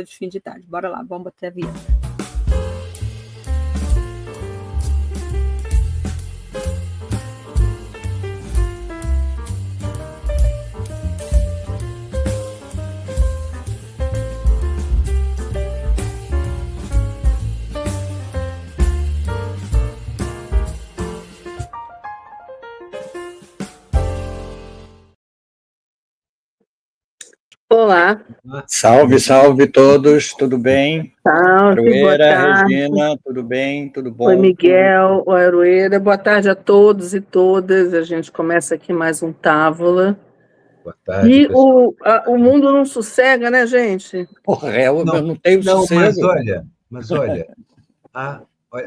de fim de tarde. Bora lá, vamos bater a vinheta. Olá. Salve, salve todos, tudo bem? Salve, boa Aroeira, tarde. Regina, tudo bem? Tudo bom? Oi, Miguel, oi, Aroeira. Boa tarde a todos e todas. A gente começa aqui mais um Távola. Boa tarde, E pessoal. o mundo não sossega, né, gente? Porra, eu não tenho sossego. Mas olha,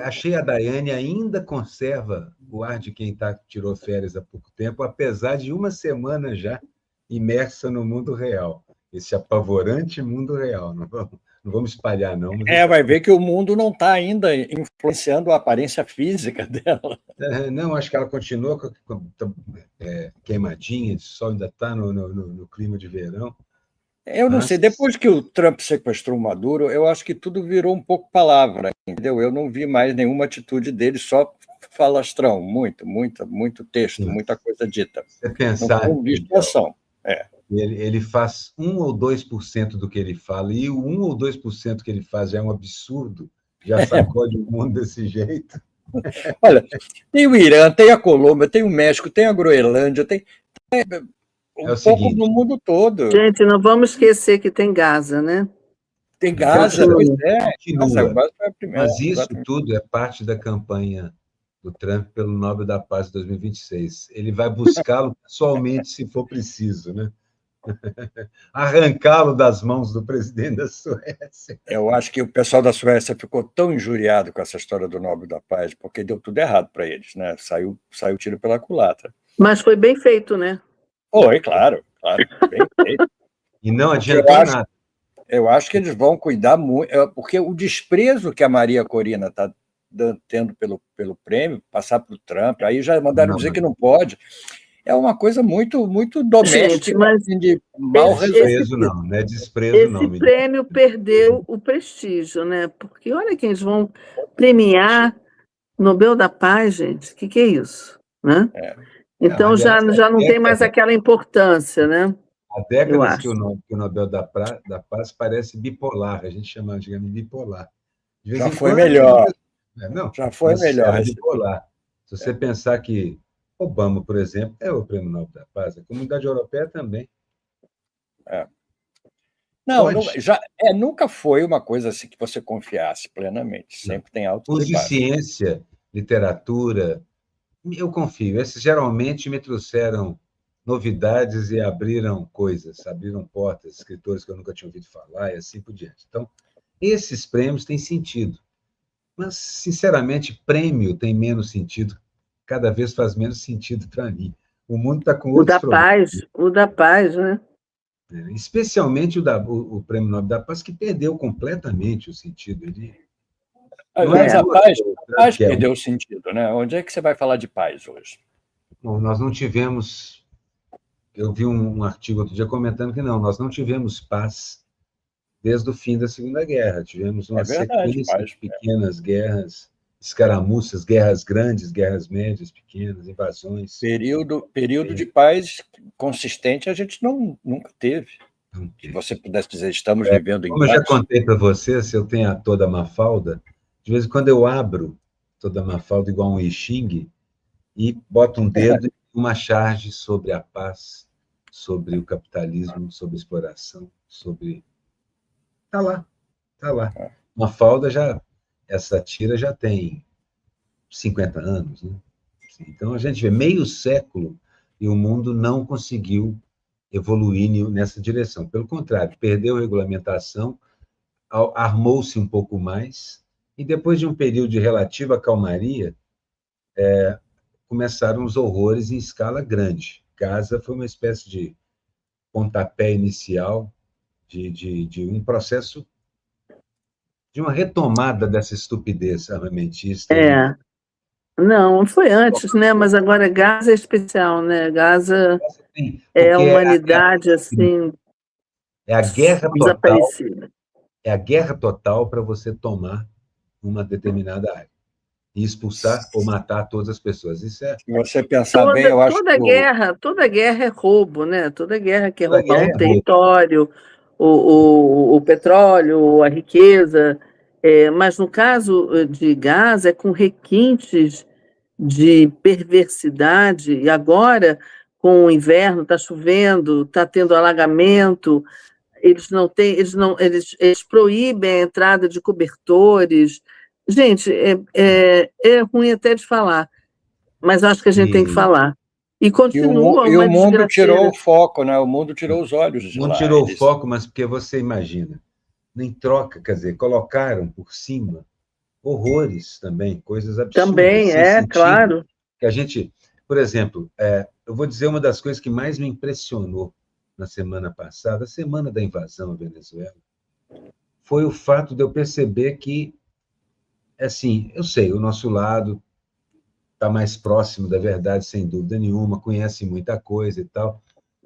achei a Daiane ainda conserva o ar de quem tirou férias há pouco tempo, apesar de uma semana já imersa no mundo real. Esse apavorante mundo real. Não vamos espalhar, não. Mas vai ver que o mundo não está ainda influenciando a aparência física dela. Não, acho que ela continua queimadinha, o sol ainda está no clima de verão. Eu não sei, depois que o Trump sequestrou o Maduro, eu acho que tudo virou um pouco palavra, entendeu? Eu não vi mais nenhuma atitude dele, só falastrão, muito texto, muita coisa dita. Você pensar, não vi ação. Ele faz 1 ou 2% do que ele fala, e o 1 ou 2% que ele faz já é um absurdo, já sacode o mundo desse jeito. Olha, tem o Irã, tem a Colômbia, tem o México, tem a Groenlândia, tem pouco seguinte, no mundo todo. Gente, não vamos esquecer que tem Gaza, né? Tem Gaza, pois é. Continua. Gaza foi a primeira, mas isso exatamente. tudo é parte da campanha do Trump pelo Nobel da Paz de 2026. Ele vai buscá-lo pessoalmente, se for preciso, né? Arrancá-lo das mãos do presidente da Suécia. Eu acho que o pessoal da Suécia ficou tão injuriado com essa história do Nobel da Paz, porque deu tudo errado para eles, né? Saiu tiro pela culatra. Mas foi bem feito, né? Foi, claro, bem feito. E não adiantou nada. Eu acho que eles vão cuidar muito, porque o desprezo que a Maria Corina está tendo pelo prêmio, passar para o Trump, aí já mandaram dizer que não pode. É uma coisa muito doméstica. Gente, mas de mal resolvido. Não é desprezo, não. Esse prêmio perdeu o prestígio, né? Porque olha que eles vão premiar Nobel da Paz, gente. O que é isso? Né? Então já não tem mais aquela importância, né? Há décadas que o Nobel da Paz parece bipolar, a gente chama de bipolar. Já foi melhor. Já foi melhor. Bipolar. Se você pensar que Obama, por exemplo, é o Prêmio Nobel da Paz, a Comunidade Europeia também. Nunca foi uma coisa assim que você confiasse plenamente. Sempre tem alto Os de ciência, literatura, eu confio. Esses geralmente me trouxeram novidades e abriram coisas, abriram portas, escritores que eu nunca tinha ouvido falar e assim por diante. Então, esses prêmios têm sentido. Mas, sinceramente, prêmio tem menos sentido. Cada vez faz menos sentido para mim. O mundo está com outros problemas. O da Paz, né? Especialmente o Prêmio Nobel da Paz, que perdeu completamente o sentido. Mas a paz perdeu o sentido, né? Onde é que você vai falar de paz hoje? Bom, nós não tivemos... Eu vi um artigo outro dia comentando que nós não tivemos paz desde o fim da Segunda Guerra. Tivemos uma sequência de pequenas guerras, escaramuças, guerras grandes, guerras médias, pequenas, invasões. Período de paz consistente a gente nunca teve. Se você pudesse dizer, estamos vivendo em paz. Como eu já contei para você, se eu tenho a toda Mafalda, de vez em quando eu abro toda Mafalda igual um I Ching e boto um dedo e uma charge sobre a paz, sobre o capitalismo, sobre a exploração, sobre... Está lá. Mafalda essa tira já tem 50 anos, né? Então, a gente vê meio século e o mundo não conseguiu evoluir nessa direção. Pelo contrário, perdeu regulamentação, armou-se um pouco mais, e depois de um período de relativa calmaria, começaram os horrores em escala grande. Gaza foi uma espécie de pontapé inicial de um processo de uma retomada dessa estupidez armamentista. Não, foi antes, né? Mas agora Gaza é especial, né? Gaza é a humanidade, assim, é a guerra total. desaparecida. é a guerra total para você tomar uma determinada área e expulsar ou matar todas as pessoas. Isso é... Se você pensar bem, eu acho que... Toda guerra é roubo, né? Toda guerra quer roubar guerra um é território, o petróleo, a riqueza. Mas no caso de Gaza, é com requintes de perversidade, e agora, com o inverno, está chovendo, está tendo alagamento, eles proíbem a entrada de cobertores. Gente, é ruim até de falar, mas acho que a gente tem que falar. E continua o uma mundo tirou desgraceira. o foco, né? O mundo tirou os olhos de lá. Não tirou o foco, mas porque você imagina, em troca, quer dizer, colocaram por cima horrores também, coisas absurdas. Também, sem sentido, claro. Que a gente, por exemplo, eu vou dizer uma das coisas que mais me impressionou na semana passada, a semana da invasão à Venezuela, foi o fato de eu perceber que, assim, eu sei, o nosso lado está mais próximo da verdade, sem dúvida nenhuma, conhece muita coisa e tal,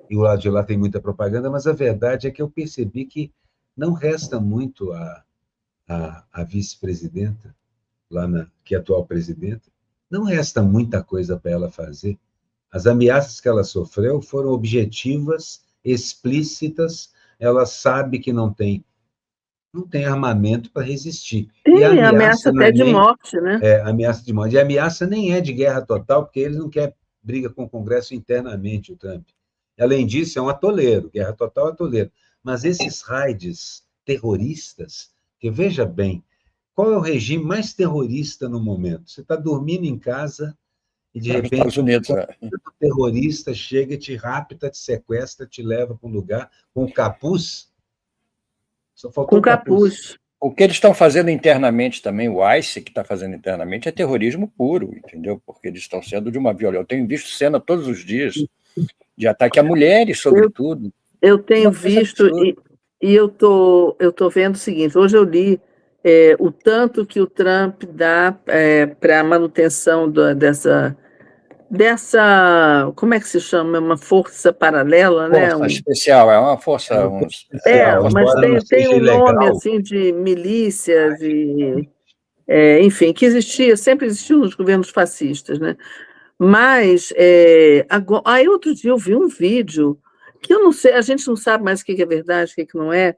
e o lado de lá tem muita propaganda, mas a verdade é que eu percebi que não resta muito a vice-presidenta, que é a atual presidenta, não resta muita coisa para ela fazer. As ameaças que ela sofreu foram objetivas, explícitas, ela sabe que não tem armamento para resistir. Sim, e a ameaça até de morte, né? Ameaça de morte. E a ameaça nem é de guerra total, porque ele não quer briga com o Congresso internamente, o Trump. Além disso, é um atoleiro, guerra total é atoleiro. Mas esses raids terroristas, que veja bem, qual é o regime mais terrorista no momento? Você está dormindo em casa e, de repente, um terrorista chega e te rapta, te sequestra, te leva para um lugar com capuz. Só faltou com capuz. O que eles estão fazendo internamente também, o ICE que está fazendo internamente, é terrorismo puro, entendeu? Porque eles estão sendo de uma violência. Eu tenho visto cena todos os dias de ataque a mulheres, sobretudo. Eu tenho visto e eu tô vendo o seguinte, hoje eu li o tanto que o Trump dá para a manutenção dessa, como é que se chama? Uma força paralela, né? Força especial, é uma força... mas tem um nome assim de milícias, enfim, que sempre existiu nos governos fascistas, né? Mas, agora, aí outro dia eu vi um vídeo que eu não sei, a gente não sabe mais o que é verdade, o que não é,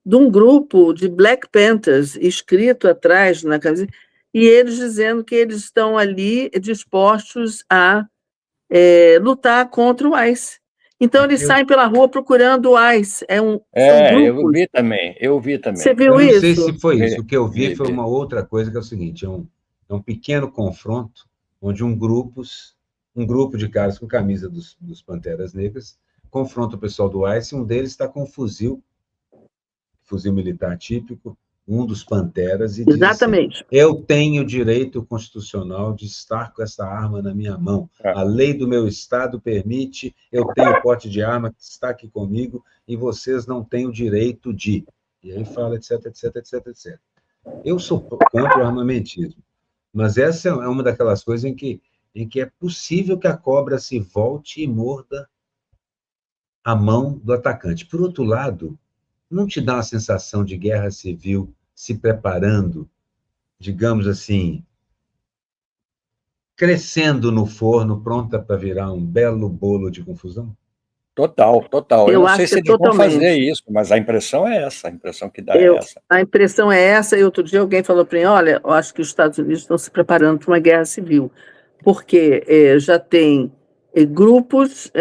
de um grupo de Black Panthers escrito atrás na camisa, e eles dizendo que eles estão ali dispostos a lutar contra o ICE. Então, eles saem pela rua procurando o ICE. Eu vi também. Você viu isso? Eu não sei se foi isso. O que eu vi foi uma outra coisa, que é o seguinte, é um pequeno confronto, onde um grupo de caras com camisa dos Panteras Negras confronta o pessoal do ICE, um deles está com um fuzil militar típico, um dos Panteras, e Exatamente. diz assim, eu tenho direito constitucional de estar com essa arma na minha mão. A lei do meu estado permite, eu tenho porte de arma que está aqui comigo, e vocês não têm o direito de... E aí fala, etc, etc, etc, etc. Eu sou contra o armamentismo, mas essa é uma daquelas coisas em que é possível que a cobra se volte e morda a mão do atacante. Por outro lado, não te dá uma sensação de guerra civil se preparando, digamos assim, crescendo no forno, pronta para virar um belo bolo de confusão? Total. Eu não sei se eles vão fazer isso, mas a impressão é essa, a impressão que dá é essa. A impressão é essa, e outro dia alguém falou para mim, olha, eu acho que os Estados Unidos estão se preparando para uma guerra civil, porque já tem grupos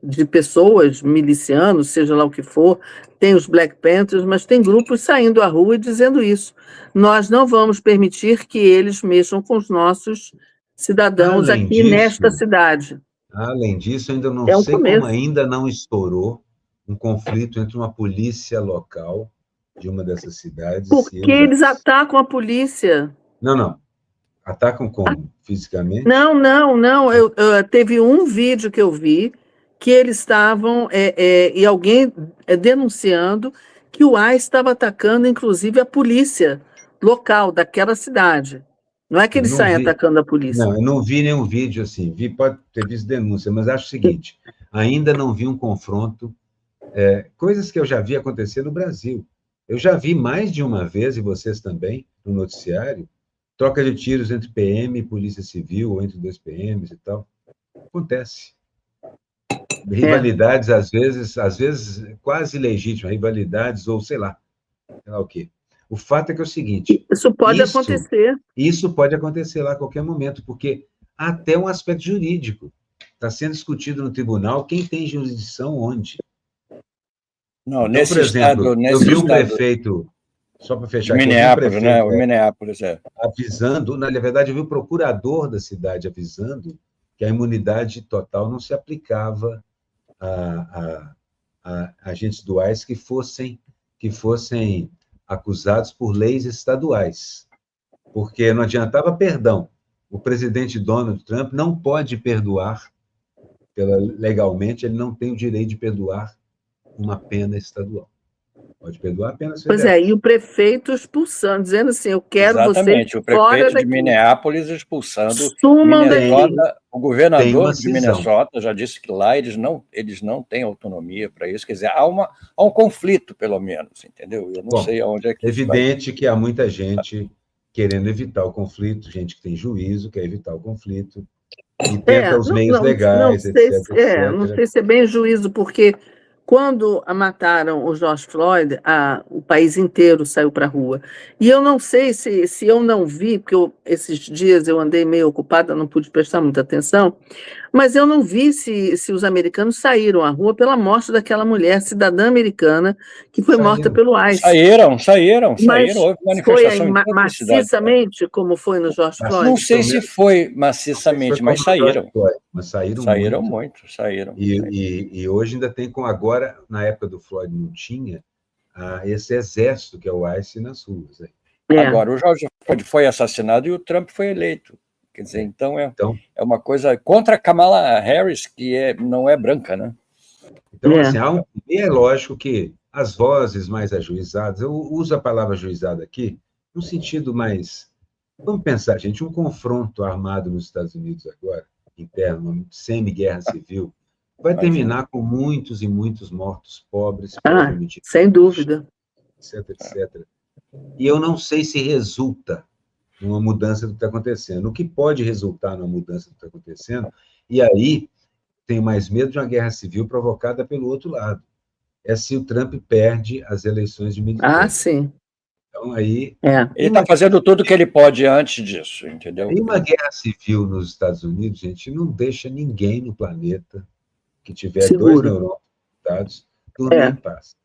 de pessoas, milicianos, seja lá o que for, tem os Black Panthers, mas tem grupos saindo à rua e dizendo isso. Nós não vamos permitir que eles mexam com os nossos cidadãos nesta cidade. Além disso, ainda não sei como ainda não estourou um conflito entre uma polícia local de uma dessas cidades... Porque eles atacam a polícia. Não. Atacam como? Fisicamente? Não. Teve um vídeo que eu vi que eles estavam, e alguém denunciando que o ICE estava atacando, inclusive, a polícia local daquela cidade. Não é que eles saem atacando a polícia. Não, eu não vi nenhum vídeo assim. Pode ter visto denúncia, mas acho o seguinte, ainda não vi um confronto, coisas que eu já vi acontecer no Brasil. Eu já vi mais de uma vez, e vocês também, no noticiário, troca de tiros entre PM e Polícia Civil, ou entre 2 PMs e tal. Acontece. Rivalidades, às vezes quase legítimas, rivalidades, ou sei lá o quê. O fato é que é o seguinte... Isso pode acontecer. Isso pode acontecer lá a qualquer momento, porque há até um aspecto jurídico. Está sendo discutido no tribunal quem tem jurisdição onde. Não, então, nesse por exemplo, estado, eu vi um prefeito, só para fechar aqui, Minneapolis, né? O Minneapolis, avisando, na verdade, eu vi o procurador da cidade avisando que a imunidade total não se aplicava a agentes do ICE que fossem acusados por leis estaduais, porque não adiantava perdão. O presidente Donald Trump não pode perdoar, legalmente, ele não tem o direito de perdoar uma pena estadual. Pode perdoar a pena federal. Pois é, e o prefeito expulsando, dizendo assim, eu quero Exatamente, você o fora prefeito daqui. de Minneapolis expulsando Sumam Minnesota. daqui. O governador de cisão. Minnesota já disse que lá eles não têm autonomia para isso. Quer dizer, há um conflito, pelo menos, entendeu? Eu não sei aonde é que... Evidente que há muita gente querendo evitar o conflito, gente que tem juízo, quer evitar o conflito, e tenta os meios legais, etc. Não sei se é bem juízo, porque quando mataram o George Floyd, o país inteiro saiu para a rua. E eu não sei se eu não vi, porque esses dias eu andei meio ocupada, não pude prestar muita atenção, mas eu não vi se os americanos saíram à rua pela morte daquela mulher cidadã americana que foi morta pelo ICE. Saíram. Mas Houve foi manifestação em todas as cidades. maciçamente, como foi no George Floyd? Não sei se foi maciçamente, mas saíram. Mas saíram muito. E hoje ainda tem, agora, na época do Floyd não tinha, esse exército que é o ICE nas ruas. Agora, o George Floyd foi assassinado e o Trump foi eleito. Quer dizer, então é uma coisa contra a Kamala Harris, que não é branca, né? Então, assim, é lógico que as vozes mais ajuizadas, eu uso a palavra ajuizada aqui, no sentido mais... Vamos pensar, gente, um confronto armado nos Estados Unidos agora, interno, uma semi-guerra civil, vai terminar com muitos e muitos mortos pobres, sem dúvida, etc. E eu não sei se resulta numa mudança do que está acontecendo. O que pode resultar numa mudança do que está acontecendo, e aí tenho mais medo de uma guerra civil provocada pelo outro lado, é se o Trump perde as eleições de midterm. Sim. Então, aí... Ele está fazendo tudo o que ele pode antes disso, entendeu? E uma guerra civil nos Estados Unidos, gente, não deixa ninguém no planeta que tiver 2 neurônios conectados dormir em paz.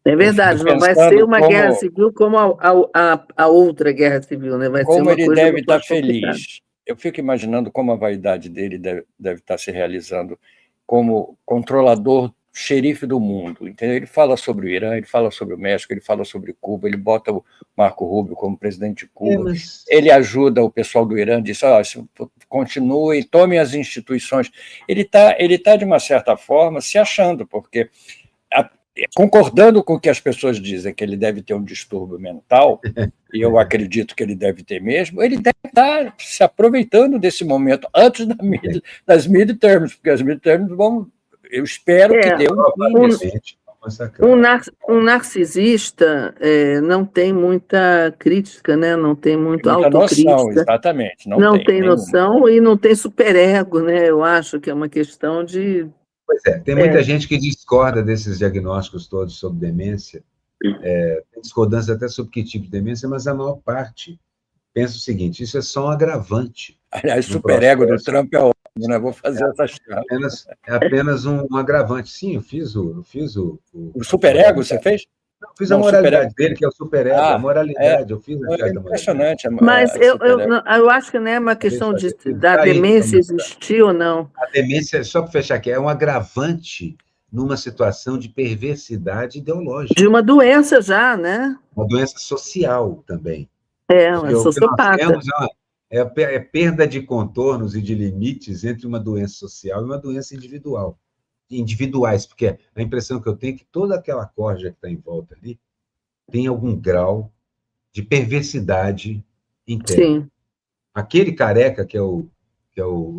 É verdade, não vai ser uma guerra civil como a outra guerra civil, né? Vai ser uma ele coisa deve estar complicada. feliz. Eu fico imaginando como a vaidade dele deve estar se realizando como controlador, xerife do mundo, entendeu? Ele fala sobre o Irã, ele fala sobre o México, ele fala sobre Cuba, ele bota o Marco Rubio como presidente de Cuba, ele ajuda o pessoal do Irã, diz, continue, tome as instituições. Ele tá, de uma certa forma, se achando, porque... concordando com o que as pessoas dizem, que ele deve ter um distúrbio mental, e eu acredito que ele deve ter mesmo, ele deve estar se aproveitando desse momento antes das midterms, porque as midterms vão... Eu espero que dê um narcisista não tem muita crítica, né? Não tem muita autocrítica. Noção, exatamente. Não tem noção e não tem superego, né? Eu acho que é uma questão de... Pois é, tem muita gente que discorda desses diagnósticos todos sobre demência, tem discordância até sobre que tipo de demência, mas a maior parte pensa o seguinte, isso é só um agravante. Aliás, o superego do Trump é ótimo, né? Vou fazer essa chave. É apenas um agravante. Sim, eu fiz o superego, você fez? Não, eu fiz a moralidade dele, que é o superego, a moralidade, eu fiz a chave da moralidade. Impressionante. Mas eu acho que não é uma questão da demência existir ou não. A demência, só para fechar aqui, é um agravante numa situação de perversidade ideológica. De uma doença já, né? Uma doença social também. Uma sociopata. É perda de contornos e de limites entre uma doença social e uma doença individuais, porque a impressão que eu tenho é que toda aquela corja que está em volta ali tem algum grau de perversidade interna. Sim. Aquele careca que é o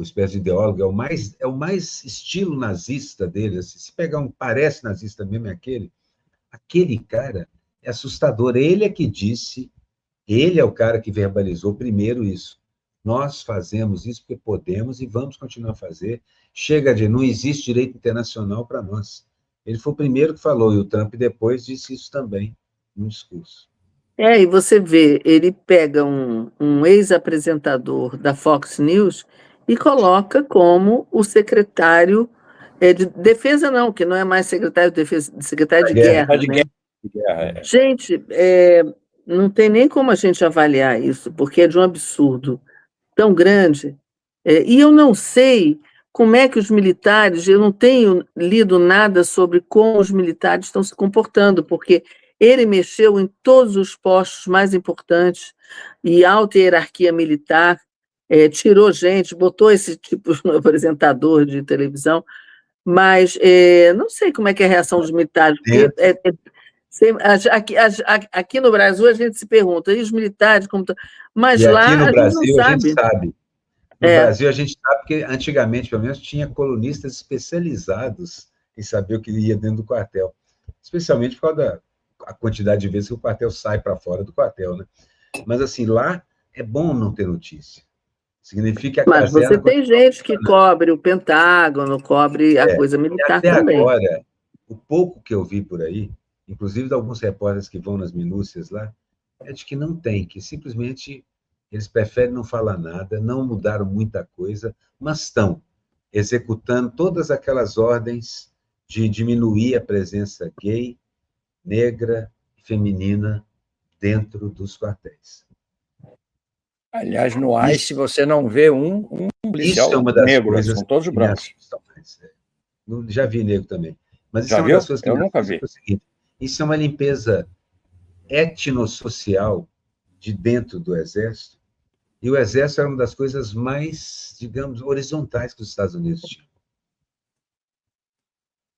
espécie de ideólogo, é o mais estilo nazista dele, assim, se pegar parece nazista mesmo, é aquele, Aquele cara é assustador. Ele é que disse, ele é o cara que verbalizou primeiro isso. Nós fazemos isso porque podemos e vamos continuar a fazer. Chega de, não existe direito internacional para nós. Ele foi o primeiro que falou, e o Trump depois disse isso também no discurso. E você vê, ele pega um ex-apresentador da Fox News e coloca como o secretário de defesa, não, que não é mais secretário de defesa, secretário de guerra, né? Gente, não tem nem como a gente avaliar isso, porque é de um absurdo tão grande. E eu não sei como é que os militares, eu não tenho lido nada sobre como os militares estão se comportando, porque ele mexeu em todos os postos mais importantes e alta hierarquia militar, tirou gente, botou esse tipo de apresentador de televisão, mas não sei como é que é a reação dos militares, porque aqui no Brasil a gente se pergunta, e os militares, como mas e lá aqui no Brasil a gente sabe. No Brasil a gente sabe porque antigamente, pelo menos, tinha colunistas especializados em saber o que ia dentro do quartel, especialmente por causa da quantidade de vezes que o quartel sai para fora do quartel, né? Mas assim, lá é bom não ter notícia. Significa que a Mas você tem gente que cobre o Pentágono, cobre a coisa militar até também. Agora, o pouco que eu vi por aí, inclusive de alguns repórteres que vão nas minúcias lá, é de que não tem, que simplesmente eles preferem não falar nada, não mudaram muita coisa, mas estão executando todas aquelas ordens de diminuir a presença gay, negra e feminina dentro dos quartéis. Aliás, no ICE você não vê um policial isso é uma das negro, coisas são todos brancos. Já vi negro também. Mas isso Já é uma viu? das coisas que eu nunca vi. É o seguinte, isso é uma limpeza etnossocial de dentro do Exército, e o Exército era uma das coisas mais, digamos, horizontais que os Estados Unidos tinham.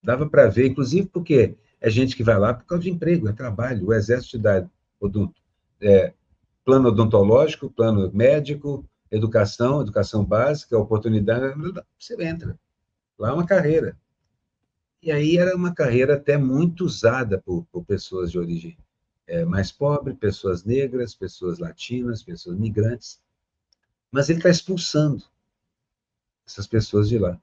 Dava para ver, inclusive porque é gente que vai lá por causa de emprego, é trabalho. O Exército te dá plano odontológico, plano médico, educação básica, oportunidade, você entra. Lá é uma carreira. E aí era uma carreira até muito usada por pessoas de origem mais pobre, pessoas negras, pessoas latinas, pessoas migrantes. Mas ele está expulsando essas pessoas de lá.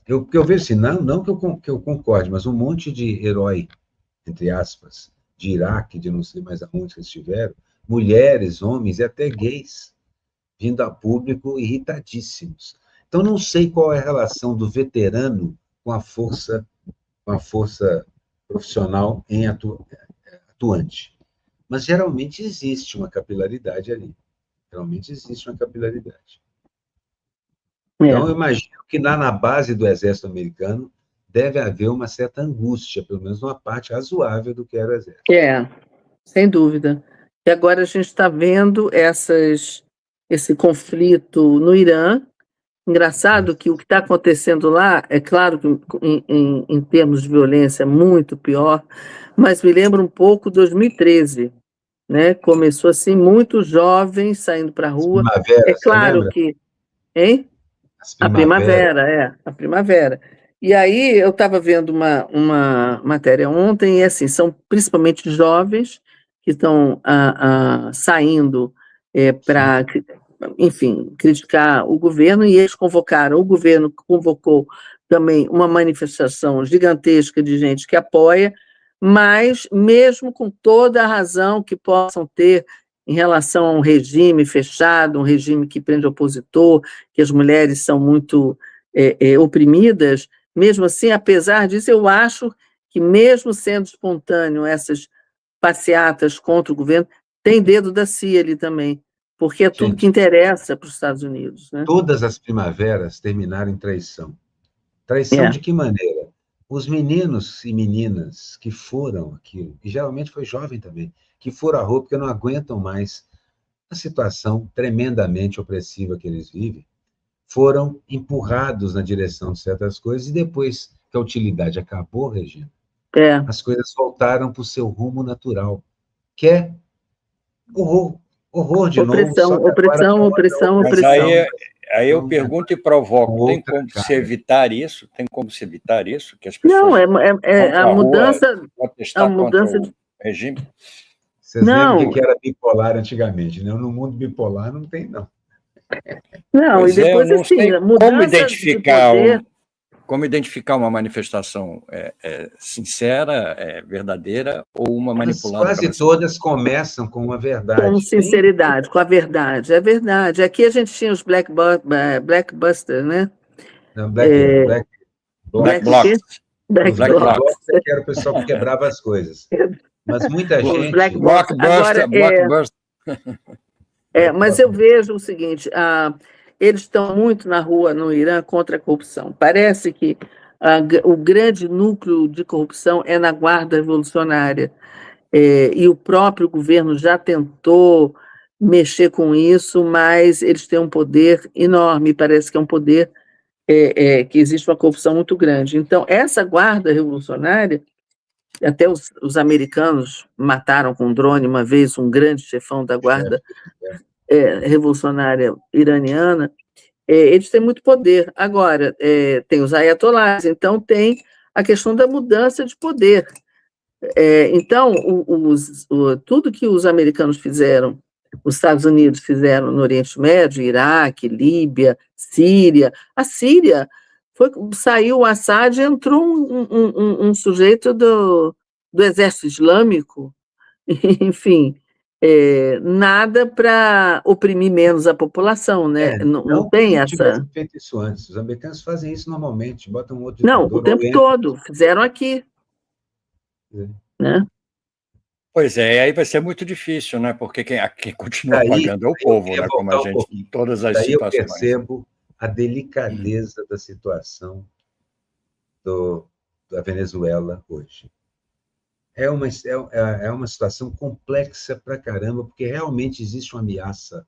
Porque eu vejo assim, não que eu concorde, mas um monte de herói, entre aspas, de Iraque, de não sei mais aonde eles estiveram, mulheres, homens e até gays, vindo a público irritadíssimos. Então, não sei qual é a relação do veterano com a força profissional atuante. Mas, geralmente, existe uma capilaridade ali. Realmente existe uma capilaridade. Então, eu imagino que lá na base do Exército americano deve haver uma certa angústia, pelo menos uma parte razoável do que era o Exército. Sem dúvida. E agora a gente está vendo esse conflito no Irã. Engraçado que o que está acontecendo lá, é claro que em termos de violência é muito pior, mas me lembra um pouco 2013, né? Começou assim, muitos jovens saindo para a rua. Primavera, é claro que... Hein? A primavera. E aí eu estava vendo uma matéria ontem, e assim, são principalmente jovens que estão saindo para, enfim, criticar o governo, e eles convocaram, o governo convocou também uma manifestação gigantesca de gente que apoia, mas mesmo com toda a razão que possam ter em relação a um regime fechado, um regime que prende opositor, que as mulheres são muito oprimidas, mesmo assim, apesar disso, eu acho que mesmo sendo espontâneo essas passeatas contra o governo, tem dedo da CIA ali também, porque é tudo que interessa para os Estados Unidos, né? Todas as primaveras terminaram em traição. Traição de que maneira? Os meninos e meninas que foram aquilo, e geralmente foi jovem também, que foram à rua porque não aguentam mais a situação tremendamente opressiva que eles vivem, foram empurrados na direção de certas coisas, e depois que a utilidade acabou, Regina, as coisas voltaram para o seu rumo natural, que é horror, horror de novo. Opressão, só que agora opressão, com opressão, Mas opressão. aí eu pergunto e provoco, tem outra como se cara. evitar isso? Tem como se evitar isso? Que as Não, pessoas é vão a pra rua mudança, protestar contra mudança o de... regime? Vocês lembram Não, o que era bipolar antigamente, né? No mundo bipolar não tem, não. não, e Pois é, eu depois não assim, sei a mudança de poder... como identificar uma manifestação sincera, verdadeira, ou uma Elas manipulada quase pela todas começam com uma Com verdade. sinceridade, com a verdade. É verdade. Aqui a gente tinha os Blackbusters, né? Não, Black Black o quê? Blocs. Black Os Black Black Blocs. Blocs. Blocs é que era o pessoal que quebrava as coisas. Mas muita Os Black gente... Blocs. Agora, Blockbuster. mas eu vejo o seguinte, eles estão muito na rua no Irã contra a corrupção. Parece que o grande núcleo de corrupção é na Guarda Revolucionária. E o próprio governo já tentou mexer com isso, mas eles têm um poder enorme, parece que é um poder que existe uma corrupção muito grande. Então, essa Guarda Revolucionária, até os americanos mataram com um drone uma vez um grande chefão da Guarda Revolucionária iraniana, eles têm muito poder. Agora, tem os ayatolás, então tem a questão da mudança de poder. Então, tudo que os americanos fizeram, os Estados Unidos fizeram no Oriente Médio, Iraque, Líbia, Síria. A Síria, saiu o Assad e entrou um sujeito do Exército Islâmico, enfim, nada para oprimir menos a população, né? Não tem não essa... tivessem feito isso antes. Os americanos fazem isso normalmente, botam um outro Não, ditador. o tempo todo, fizeram aqui. Né? Pois é, aí vai ser muito difícil, né? Porque quem continua pagando é o povo, né? Como a gente, em todas as Daí eu situações. percebo a delicadeza da situação da Venezuela hoje. É uma situação complexa pra caramba, porque realmente existe uma ameaça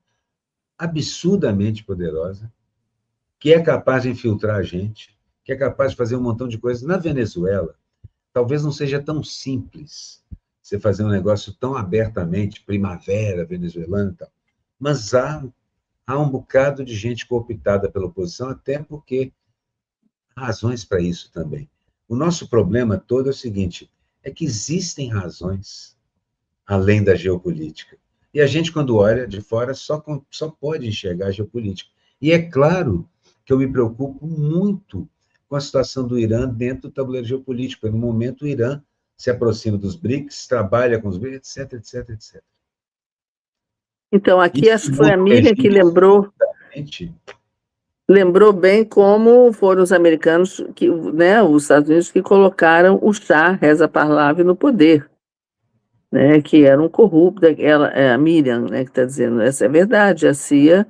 absurdamente poderosa, que é capaz de infiltrar a gente, que é capaz de fazer um montão de coisas. Na Venezuela, talvez não seja tão simples você fazer um negócio tão abertamente, primavera venezuelana e tal, mas há um bocado de gente cooptada pela oposição, até porque há razões para isso também. O nosso problema todo é o seguinte, é que existem razões além da geopolítica. E a gente, quando olha de fora, só pode enxergar a geopolítica. E é claro que eu me preocupo muito com a situação do Irã dentro do tabuleiro geopolítico. No momento, o Irã se aproxima dos BRICS, trabalha com os BRICS, etc, etc, etc. Então, aqui acho que foi a Miriam que lembrou bem como foram os americanos, né, os Estados Unidos, que colocaram o Shah, Reza Pahlavi, no poder, né, que era um corrupto. A Miriam, né, que está dizendo, essa é verdade, a CIA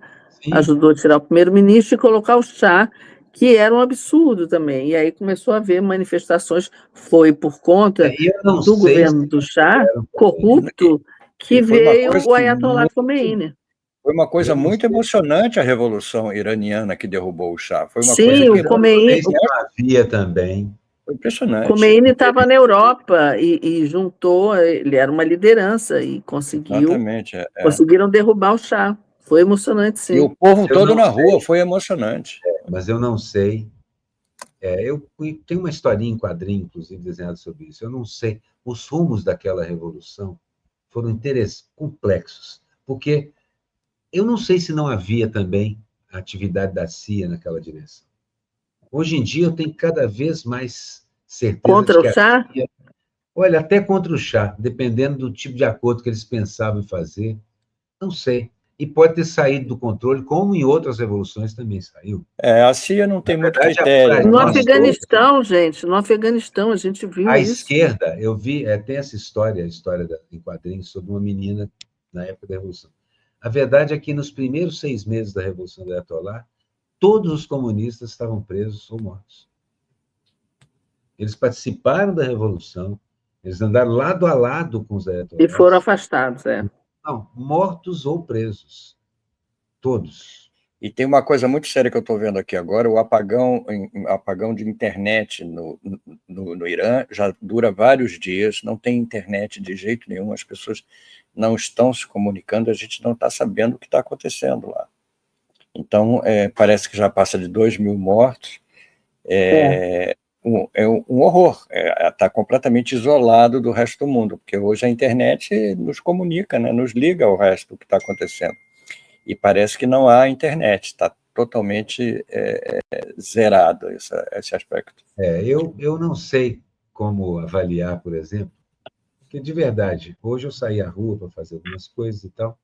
ajudou a tirar o primeiro-ministro e colocar o Shah, que era um absurdo também. E aí começou a haver manifestações, foi por conta do governo do Shah, corrupto, que veio o Ayatollah Khomeini. Foi uma coisa muito emocionante a Revolução Iraniana que derrubou o Shah. Foi uma Sim, coisa que o Khomeini... havia também. Foi impressionante. Khomeini estava na Europa e juntou, ele era uma liderança e conseguiram derrubar o Shah. Foi emocionante, sim. E o povo todo na rua, foi emocionante. Mas eu não sei. Eu tenho uma historinha em quadrinho, inclusive, desenhada sobre isso. Eu não sei. Os rumos daquela revolução foram complexos, porque eu não sei se não havia também a atividade da CIA naquela direção. Hoje em dia, eu tenho cada vez mais certeza contra de que o Shah? CIA, olha, até contra o Shah, dependendo do tipo de acordo que eles pensavam em fazer, não sei. E pode ter saído do controle, como em outras revoluções também saiu. A CIA não tem muito critério. No Afeganistão, gente, no Afeganistão, a gente viu a isso. Esquerda, eu vi, tem essa história, em quadrinhos, sobre uma menina na época da Revolução. A verdade é que nos primeiros 6 meses da Revolução do Ayatollah, todos os comunistas estavam presos ou mortos. Eles participaram da Revolução, eles andaram lado a lado com os ayatollahs. E foram afastados, Não, mortos ou presos. Todos. E tem uma coisa muito séria que eu estou vendo aqui agora, o apagão de internet no Irã já dura vários dias, não tem internet de jeito nenhum, as pessoas não estão se comunicando, a gente não está sabendo o que está acontecendo lá. Então, parece que já passa de 2.000 mortos, é um horror, está completamente isolado do resto do mundo, porque hoje a internet nos comunica, né, nos liga ao resto do que está acontecendo. E parece que não há internet, está totalmente zerado esse aspecto. Eu não sei como avaliar, por exemplo, porque, de verdade, hoje eu saí à rua para fazer algumas coisas e tal,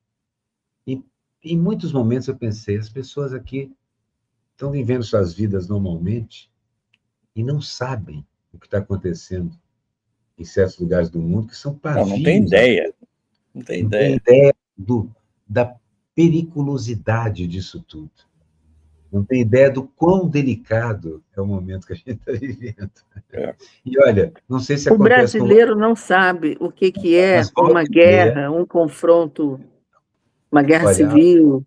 e em muitos momentos eu pensei, as pessoas aqui estão vivendo suas vidas normalmente e não sabem o que está acontecendo em certos lugares do mundo, que são pavios. Não tem ideia. Não tem ideia da periculosidade disso tudo. Não tem ideia do quão delicado é o momento que a gente está vivendo. E olha, não sei se o acontece brasileiro não sabe o que é uma guerra, um confronto, uma guerra civil,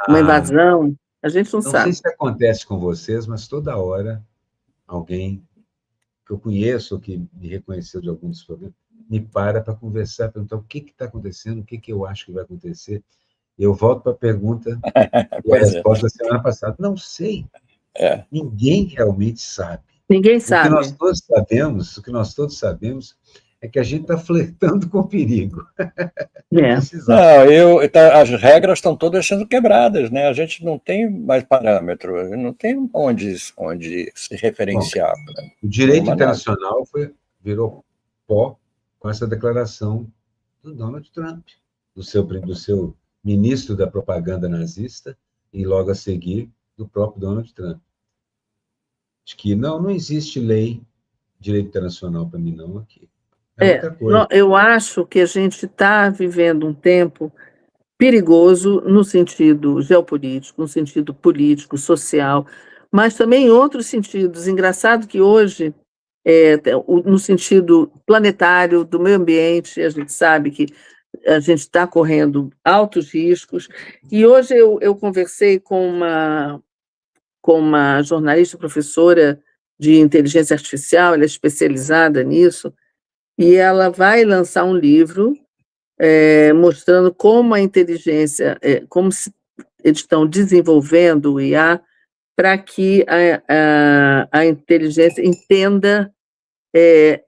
uma invasão. A gente não sabe. Não sei se acontece com vocês, mas toda hora alguém que eu conheço, ou que me reconheceu de algum dos programas, me para conversar, perguntar o que está acontecendo, o que eu acho que vai acontecer. Eu volto para a pergunta e a resposta da semana passada. Não sei. Ninguém realmente sabe. Ninguém sabe. O que nós todos sabemos é que a gente está flertando com o perigo. As regras estão todas sendo quebradas, né? A gente não tem mais parâmetro, não tem onde se referenciar. Bom, o direito internacional virou pó com essa declaração do Donald Trump, do seu ministro da propaganda nazista, e logo a seguir do próprio Donald Trump. De que não existe lei, direito internacional para mim não aqui. Outra coisa. Eu acho que a gente está vivendo um tempo perigoso no sentido geopolítico, no sentido político, social, mas também em outros sentidos. Engraçado que hoje, no sentido planetário, do meio ambiente, a gente sabe que a gente está correndo altos riscos. E hoje eu conversei com uma jornalista, professora de inteligência artificial, ela é especializada nisso, e ela vai lançar um livro mostrando como a inteligência, como eles estão desenvolvendo o IA para que a inteligência entenda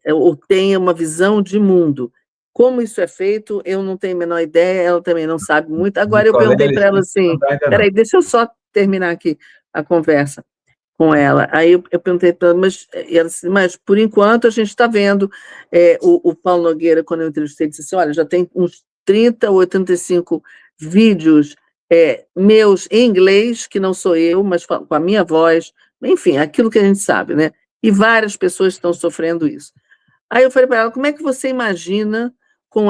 ou tenha uma visão de mundo. Como isso é feito, eu não tenho a menor ideia, ela também não sabe muito. Agora, eu perguntei para ela assim, peraí, deixa eu só terminar aqui a conversa com ela. Aí eu perguntei para ela, mas por enquanto a gente está vendo, o Paulo Nogueira, quando eu entrevistei, disse assim, olha, já tem uns 30 ou 85 vídeos meus em inglês, que não sou eu, mas com a minha voz, enfim, aquilo que a gente sabe, né? E várias pessoas estão sofrendo isso. Aí eu falei para ela, como é que você imagina com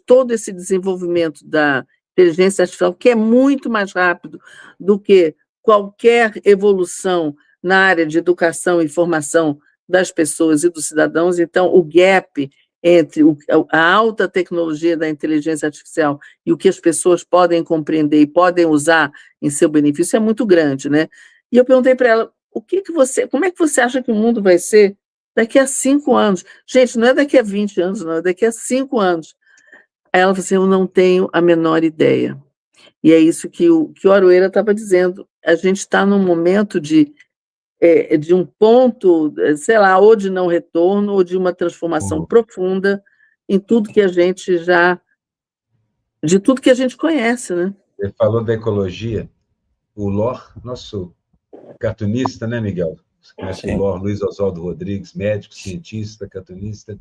todo esse desenvolvimento da inteligência artificial, que é muito mais rápido do que qualquer evolução na área de educação e formação das pessoas e dos cidadãos, então o gap entre a alta tecnologia da inteligência artificial e o que as pessoas podem compreender e podem usar em seu benefício é muito grande, né? E eu perguntei para ela, como é que você acha que o mundo vai ser daqui a 5 anos? Gente, não é daqui a 20 anos, não, é daqui a 5 anos. Aí ela falou assim, eu não tenho a menor ideia. E é isso que o Aroeira estava dizendo, a gente está num momento de um ponto, sei lá, ou de não retorno, ou de uma transformação profunda em tudo que a gente de tudo que a gente conhece, né? Você falou da ecologia, o Lor, nosso cartunista, né, Miguel? Você conhece o Lor, Luiz Oswaldo Rodrigues, médico, cientista, cartunista,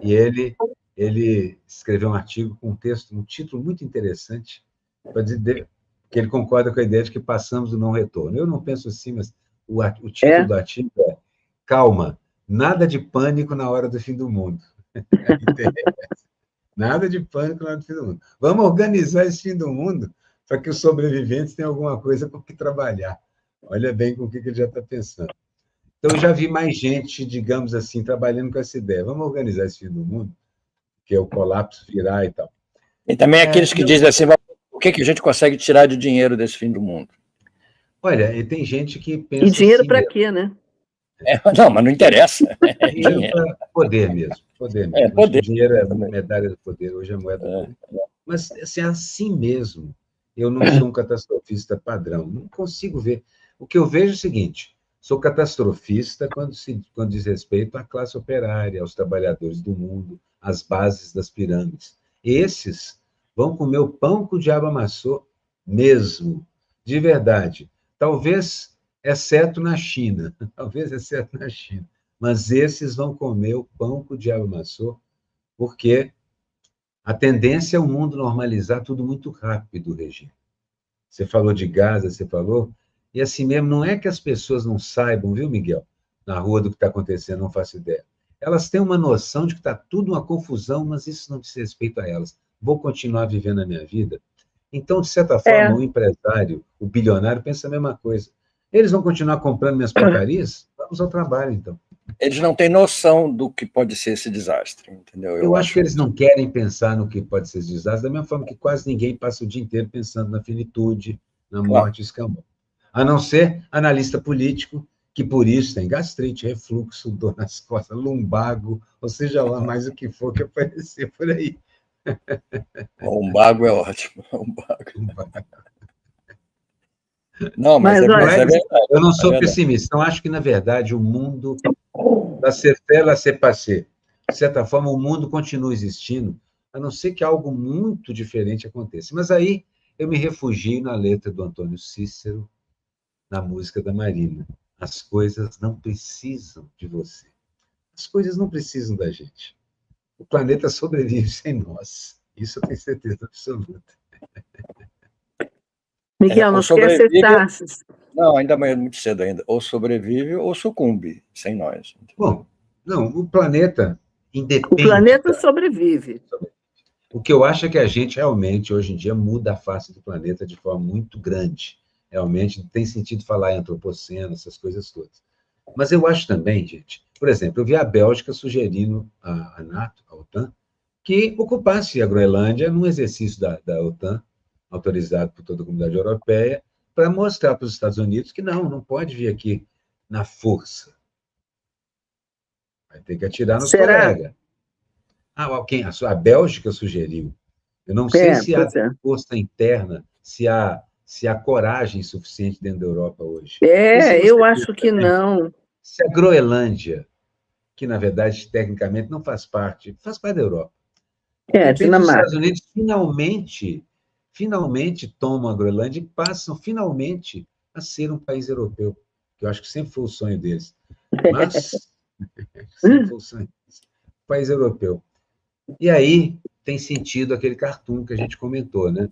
e ele escreveu um artigo com um título muito interessante, para dizer que ele concorda com a ideia de que passamos do não retorno. Eu não penso assim, mas o título do artigo é Calma, nada de pânico na hora do fim do mundo. Nada de pânico na hora do fim do mundo. Vamos organizar esse fim do mundo para que os sobreviventes tenham alguma coisa com que trabalhar. Olha bem com o que ele já está pensando. Então, eu já vi mais gente, digamos assim, trabalhando com essa ideia. Vamos organizar esse fim do mundo, que é o colapso virar e tal. E também aqueles que dizem assim, o que a gente consegue tirar de dinheiro desse fim do mundo? Olha, e tem gente que E pensa dinheiro assim para mesmo. quê, né? Não, mas não interessa. Dinheiro para poder mesmo, poder mesmo. Acho que Poder. o dinheiro é medalha do poder, hoje é moeda do poder. Mas, assim mesmo, eu não sou um catastrofista padrão, não consigo ver. O que eu vejo é o seguinte, sou catastrofista quando diz respeito à classe operária, aos trabalhadores do mundo, às bases das pirâmides. Esses vão comer o pão que o diabo amassou mesmo, de verdade. Talvez, exceto na China, talvez exceto na China, mas esses vão comer o pão que o diabo amassou, porque a tendência é o mundo normalizar tudo muito rápido, Regina. Você falou de Gaza, você falou, e assim mesmo, não é que as pessoas não saibam, viu, Miguel, na rua do que está acontecendo, não faço ideia. Elas têm uma noção de que está tudo uma confusão, mas isso não diz respeito a elas. Vou continuar vivendo a minha vida. Então, de certa forma, o empresário, o bilionário, pensa a mesma coisa. Eles vão continuar comprando minhas porcarias? Vamos ao trabalho, então. Eles não têm noção do que pode ser esse desastre, entendeu? Eu acho que eles não querem pensar no que pode ser esse desastre, da mesma forma que quase ninguém passa o dia inteiro pensando na finitude, na morte e escambau. A não ser analista político, que por isso tem gastrite, refluxo, dor nas costas, lumbago, ou seja lá mais o que for que aparecer por aí. O lumbago é ótimo. Não, mas é verdade. Eu não sou pessimista. Então, acho que, na verdade, o mundo laissez faire, laissez passer. De certa forma, o mundo continua existindo, a não ser que algo muito diferente aconteça. Mas aí eu me refugio na letra do Antônio Cícero, na música da Marina. As coisas não precisam de você. As coisas não precisam da gente. O planeta sobrevive sem nós. Isso eu tenho certeza absoluta. Miguel, não esquece as taxas. Não, ainda é muito cedo ainda. Ou sobrevive ou sucumbe sem nós. Bom, não, o planeta independe. O planeta sobrevive. O que eu acho é que a gente realmente, hoje em dia, muda a face do planeta de forma muito grande. Realmente tem sentido falar em antropoceno, essas coisas todas. Mas eu acho também, gente, por exemplo, eu vi a Bélgica sugerindo à NATO, à OTAN, que ocupasse a Groenlândia num exercício da OTAN, autorizado por toda a comunidade europeia, para mostrar para os Estados Unidos que não pode vir aqui na força. Vai ter que atirar nos colegas. A Bélgica sugeriu. Eu não sei se há força interna, se há coragem suficiente dentro da Europa hoje. Eu acho que não. Se a Groenlândia, que na verdade tecnicamente não faz parte da Europa. De repente, os Estados Unidos finalmente tomam a Groenlândia e passam finalmente a ser um país europeu, que eu acho que sempre foi o sonho deles. Mas sempre foi o sonho deles. País europeu. E aí tem sentido aquele cartoon que a gente comentou, né?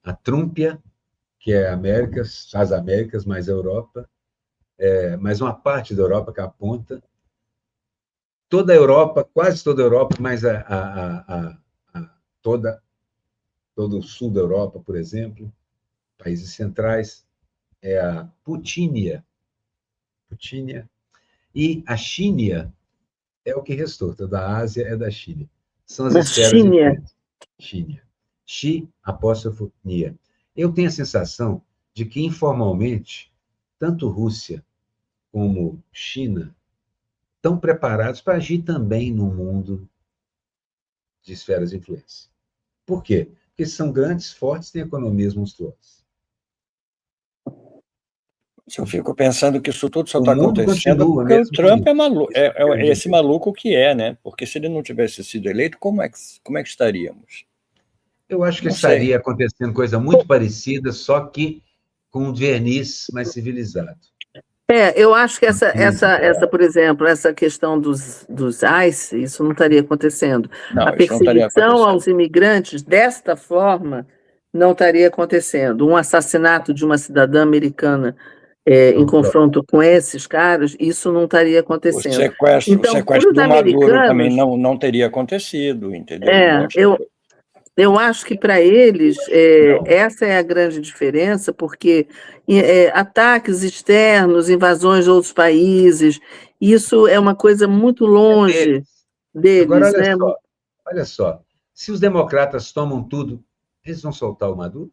A Trúmpia, que é as Américas mais a Europa, mais uma parte da Europa que aponta, toda a Europa, quase toda a Europa, mas todo o sul da Europa, por exemplo, países centrais, é a Putínia, e a China é o que restou, toda a Ásia é da China. São as esferas diferentes. China. Xi, apóstrofo, Nia. Eu tenho a sensação de que, informalmente, tanto Rússia como China estão preparados para agir também no mundo de esferas de influência. Por quê? Porque são grandes, fortes, têm economias monstruosas. Eu fico pensando que isso tudo só está acontecendo porque o Trump é maluco, é esse maluco que é, né? Porque se ele não tivesse sido eleito, como é que estaríamos? Eu acho que estaria acontecendo coisa muito parecida, só que com um verniz mais civilizado. Eu acho que por exemplo, essa questão dos ICE, isso não estaria acontecendo. A perseguição aos imigrantes, desta forma, não estaria acontecendo. Um assassinato de uma cidadã americana em confronto com esses caras, isso não estaria acontecendo. O sequestro do Maduro também não teria acontecido, entendeu? Eu acho que para eles essa é a grande diferença, porque ataques externos, invasões de outros países, isso é uma coisa muito longe deles. Agora, olha só, se os democratas tomam tudo, eles vão soltar o Maduro?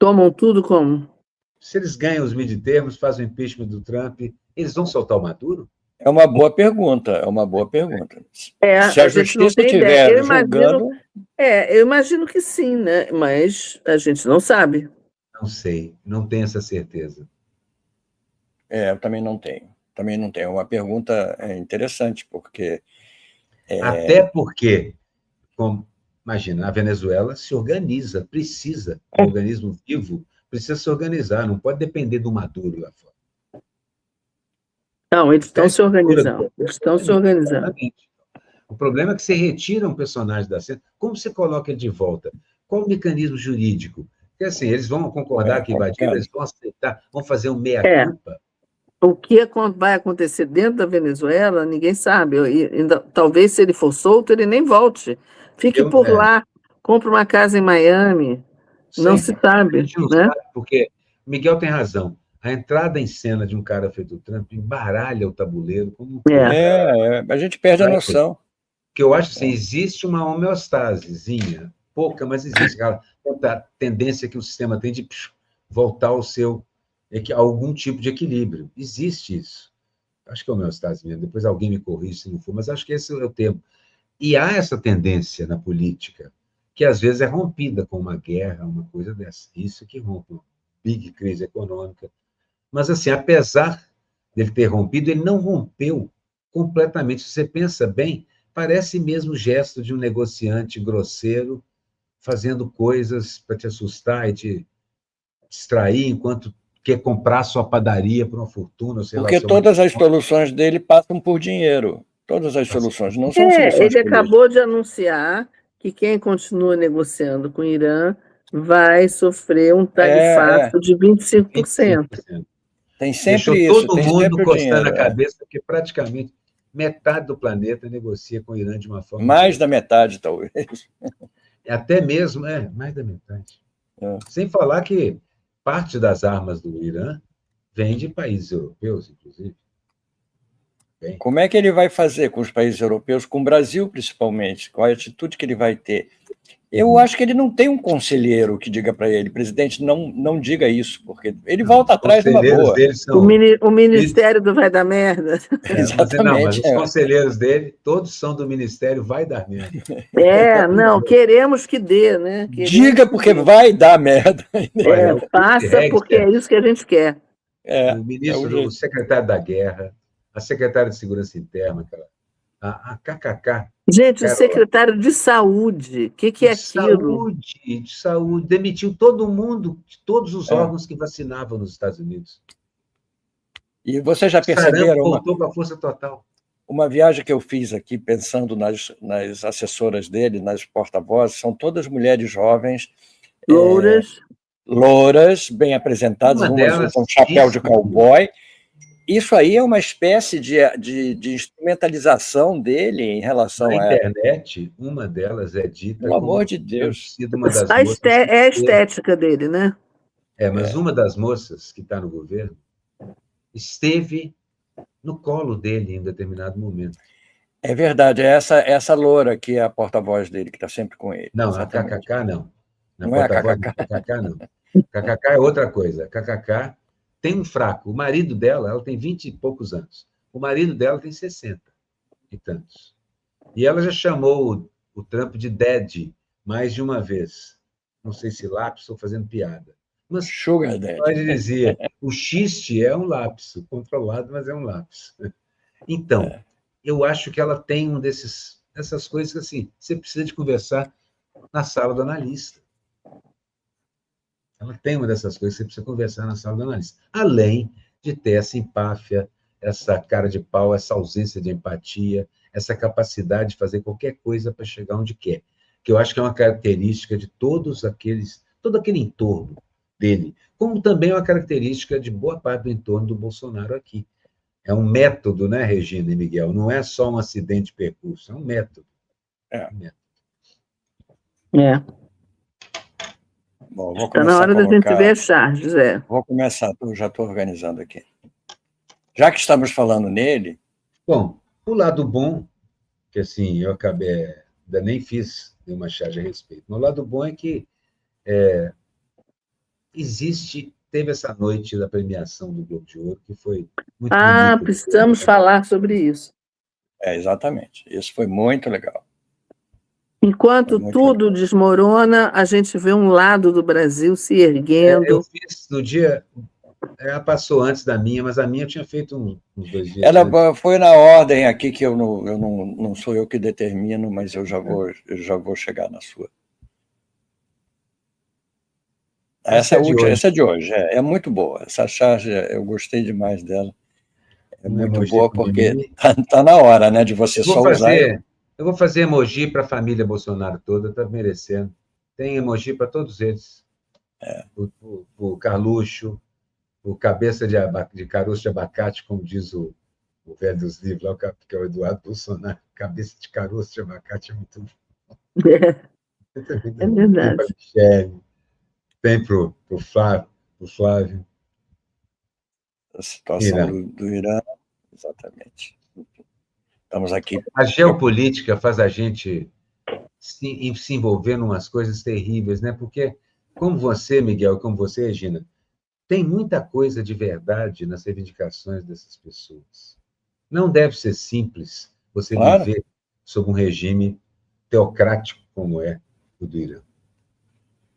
tomam tudo como? Se eles ganham os midterms, fazem o impeachment do Trump, eles vão soltar o Maduro? É uma boa pergunta, é uma boa pergunta. Se A a gente não justiça tem ideia. estiver julgando... Eu imagino que sim, né? Mas a gente não sabe. Não sei, não tenho essa certeza. Eu também não tenho. Também não tenho. É uma pergunta interessante, porque... Até porque, imagina, a Venezuela se organiza, precisa, um organismo vivo, precisa se organizar, não pode depender do Maduro lá fora. Não, eles estão se organizando. Eles estão se organizando. Exatamente. O problema é que você retira um personagem da cena, como você coloca ele de volta? Qual o mecanismo jurídico? Porque assim, eles vão concordar que invadiram, eles vão aceitar, vão fazer um meia-culpa. O que vai acontecer dentro da Venezuela, ninguém sabe. Talvez, se ele for solto, ele nem volte. Fique por lá, compre uma casa em Miami. Sim, não se sabe. A gente não sabe, porque Miguel tem razão. A entrada em cena de um cara feito Trump embaralha o tabuleiro. A gente perde a noção. Porque eu acho assim, existe uma homeostasezinha, pouca, mas existe aquela tendência que o sistema tem de voltar ao seu algum tipo de equilíbrio. Existe isso. Acho que é homeostase mesmo. Depois alguém me corrige se não for, mas acho que esse é o termo. E há essa tendência na política, que às vezes é rompida com uma guerra, uma coisa dessa. Isso que rompe uma big crise econômica. Mas, assim, apesar dele ter rompido, ele não rompeu completamente. Se você pensa bem, parece mesmo o gesto de um negociante grosseiro fazendo coisas para te assustar e te distrair enquanto quer comprar sua padaria por uma fortuna. Sei Porque lá, todas as soluções dele passam por dinheiro. Todas as soluções, não são soluções ele acabou de anunciar que quem continua negociando com o Irã vai sofrer um tarifaço de 25%. Tem sempre Deixou isso. todo tem mundo sempre coçando a cabeça, porque praticamente metade do planeta negocia com o Irã de uma forma... Mais da metade, talvez. Até mesmo, mais da metade. Sem falar que parte das armas do Irã vem de países europeus, inclusive. Como é que ele vai fazer com os países europeus, com o Brasil principalmente? Qual é a atitude que ele vai ter? Eu acho que ele não tem um conselheiro que diga para ele, presidente, não diga isso, porque ele volta atrás numa boa. O Ministério do Vai dar merda. Exatamente. Mas os conselheiros dele, todos são do Ministério Vai dar merda. Queremos que dê, né? Diga porque vai dar merda. Passa porque é isso que a gente quer. O ministro, o secretário da Guerra, a secretária de Segurança Interna, a KKK. Gente, o secretário de Saúde, o que é aquilo? De saúde, demitiu todo mundo, de todos os órgãos que vacinavam nos Estados Unidos. E vocês já perceberam... voltou com a força total. Uma viagem que eu fiz aqui, pensando nas assessoras dele, nas porta-vozes, são todas mulheres jovens, louras, bem apresentadas, umas com chapéu de cowboy. Isso aí é uma espécie de instrumentalização dele em relação a... Na internet, uma delas é dita... Pelo amor de Deus. Uma das moças a estética dele, né? Mas uma das moças que está no governo esteve no colo dele em determinado momento. É verdade, é essa loura que é a porta-voz dele, que está sempre com ele. Não, exatamente. A KKK não. Não é a KKK, não. KKK é outra coisa. KKK tem um fraco. O marido dela, ela tem 20 e poucos anos. O marido dela tem 60 e tantos. E ela já chamou o Trump de Daddy mais de uma vez. Não sei se lápis ou fazendo piada. Mas Sugar Daddy. Pode dizer, o xiste é um lapso, controlado, mas é um lapso. Então, eu acho que ela tem dessas coisas que, assim, você precisa de conversar na sala do analista. Ela tem uma dessas coisas que você precisa conversar na sala do analista. Além de ter essa empáfia, essa cara de pau, essa ausência de empatia, essa capacidade de fazer qualquer coisa para chegar onde quer. Que eu acho que é uma característica de todo aquele entorno dele, como também é uma característica de boa parte do entorno do Bolsonaro aqui. É um método, né, Regina e Miguel? Não é só um acidente de percurso, é um método. Bom, vou Está na hora da gente ver as charges, Vou começar, eu já estou organizando aqui. Já que estamos falando nele... Bom, o lado bom, que assim, eu acabei... Ainda nem fiz nenhuma charge a respeito, mas o lado bom é que teve essa noite da premiação do Globo de Ouro, que foi muito bonita. Precisamos falar sobre isso. Exatamente. Isso foi muito legal. Enquanto tudo desmorona, a gente vê um lado do Brasil se erguendo. Eu fiz no dia... Ela passou antes da minha, mas a minha eu tinha feito uns 2 dias. Ela foi na ordem aqui, que não sou eu que determino, mas eu já vou chegar na sua. Essa é de hoje. É muito boa. Essa charge, eu gostei demais dela. É muito boa, porque está na hora, né, de você só usar. Eu vou fazer emoji para a família Bolsonaro toda, está merecendo. Tem emoji para todos eles. O Carluxo, o cabeça de caroço de abacate, como diz o velho dos livros, lá, que é o Eduardo Bolsonaro. Cabeça de caroço de abacate é muito bom. É verdade. Tem para o Flávio. A situação do Irã, exatamente. Estamos aqui. A geopolítica faz a gente se envolver em umas coisas terríveis, né? Porque, como você, Miguel, como você, Regina, tem muita coisa de verdade nas reivindicações dessas pessoas. Não deve ser simples você viver sob um regime teocrático como é o do Irã.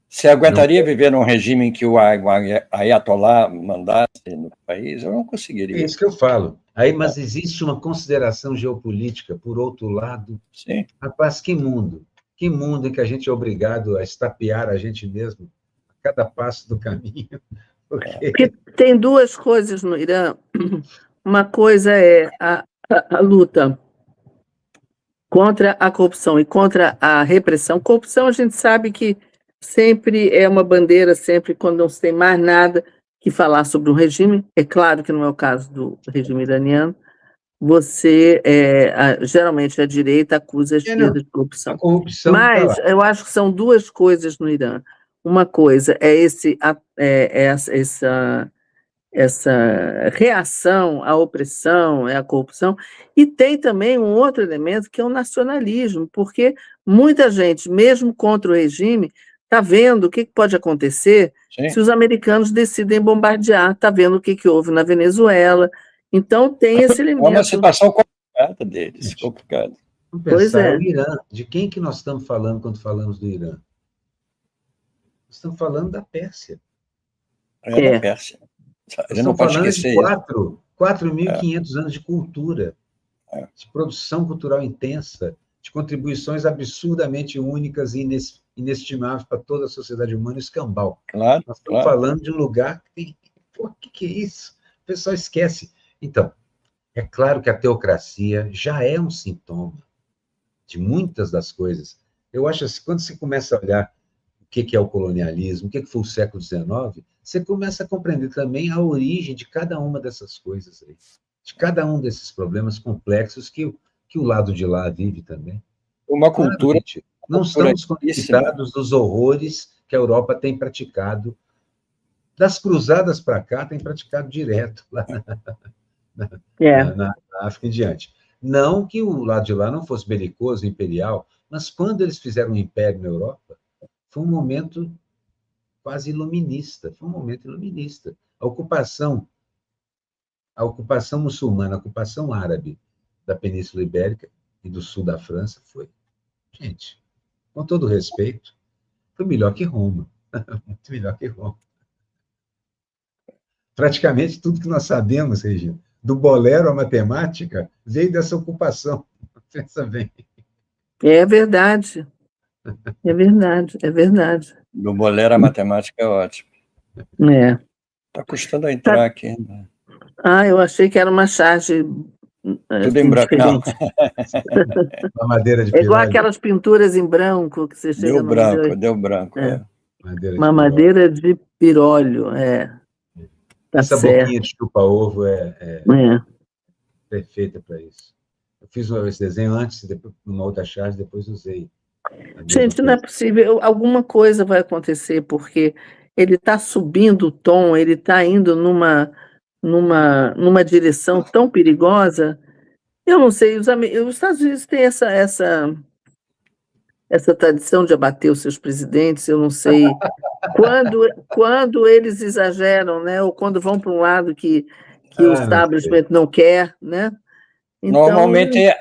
Você aguentaria viver num regime em que o Ayatollah mandasse no país? Eu não conseguiria. É isso que eu falo. Mas existe uma consideração geopolítica, por outro lado. Sim. Rapaz, que mundo em que a gente é obrigado a estapear a gente mesmo a cada passo do caminho. Porque tem 2 coisas no Irã. Uma coisa é a luta contra a corrupção e contra a repressão. Corrupção, a gente sabe que sempre é uma bandeira, sempre quando não se tem mais nada que falar sobre um regime. É claro que não é o caso do regime iraniano. Geralmente a direita acusa a esquerda de corrupção. Mas eu acho que são 2 coisas no Irã. Uma coisa é essa reação à opressão, à corrupção, e tem também um outro elemento que é o nacionalismo, porque muita gente, mesmo contra o regime, está vendo o que pode acontecer se os americanos decidem bombardear, está vendo o que houve na Venezuela. Então tem esse elemento. É uma situação complicada deles, complicada. Vamos pensar, o Irã, de quem que nós estamos falando quando falamos do Irã? Nós estamos falando da Pérsia. Da Pérsia. A gente não pode esquecer isso. 4.500 anos de cultura, de produção cultural intensa, de contribuições absurdamente únicas e inestimáveis para toda a sociedade humana, escambau. Claro, nós estamos falando de um lugar que tem... Pô, o que é isso? O pessoal esquece. Então, é claro que a teocracia já é um sintoma de muitas das coisas. Eu acho assim, quando você começa a olhar o que é o colonialismo, o que foi o século XIX, você começa a compreender também a origem de cada uma dessas coisas aí, de cada um desses problemas complexos que o lado de lá vive também. Uma cultura... Não estamos conectados dos horrores que a Europa tem praticado. Das cruzadas para cá, tem praticado direto lá na África em diante. Não que o lado de lá não fosse belicoso, imperial, mas quando eles fizeram um império na Europa, foi um momento quase iluminista. Foi um momento iluminista. A ocupação muçulmana, a ocupação árabe da Península Ibérica e do sul da França foi, gente, com todo respeito, foi melhor que Roma. Muito melhor que Roma. Praticamente tudo que nós sabemos, Regina, do bolero à matemática, veio dessa ocupação. Pensa bem. É verdade. É verdade, é verdade. Do bolero à matemática é ótimo. Está custando a entrar aqui. Né? Eu achei que era uma charge... Tudo em branco. Uma madeira de pirólio. É igual aquelas pinturas em branco que você chega no museu. Deu branco. Uma madeira de pirólio, Tá Essa certo. boquinha de chupa-ovo é perfeita para isso. Eu fiz esse desenho antes, depois, numa outra charge, depois usei. Gente, não é possível. Alguma coisa vai acontecer, porque ele está subindo o tom, ele está indo numa direção tão perigosa. Eu não sei, os Estados Unidos têm essa tradição de abater os seus presidentes, eu não sei quando eles exageram, né? Ou quando vão para um lado que o establishment não quer, né? Então,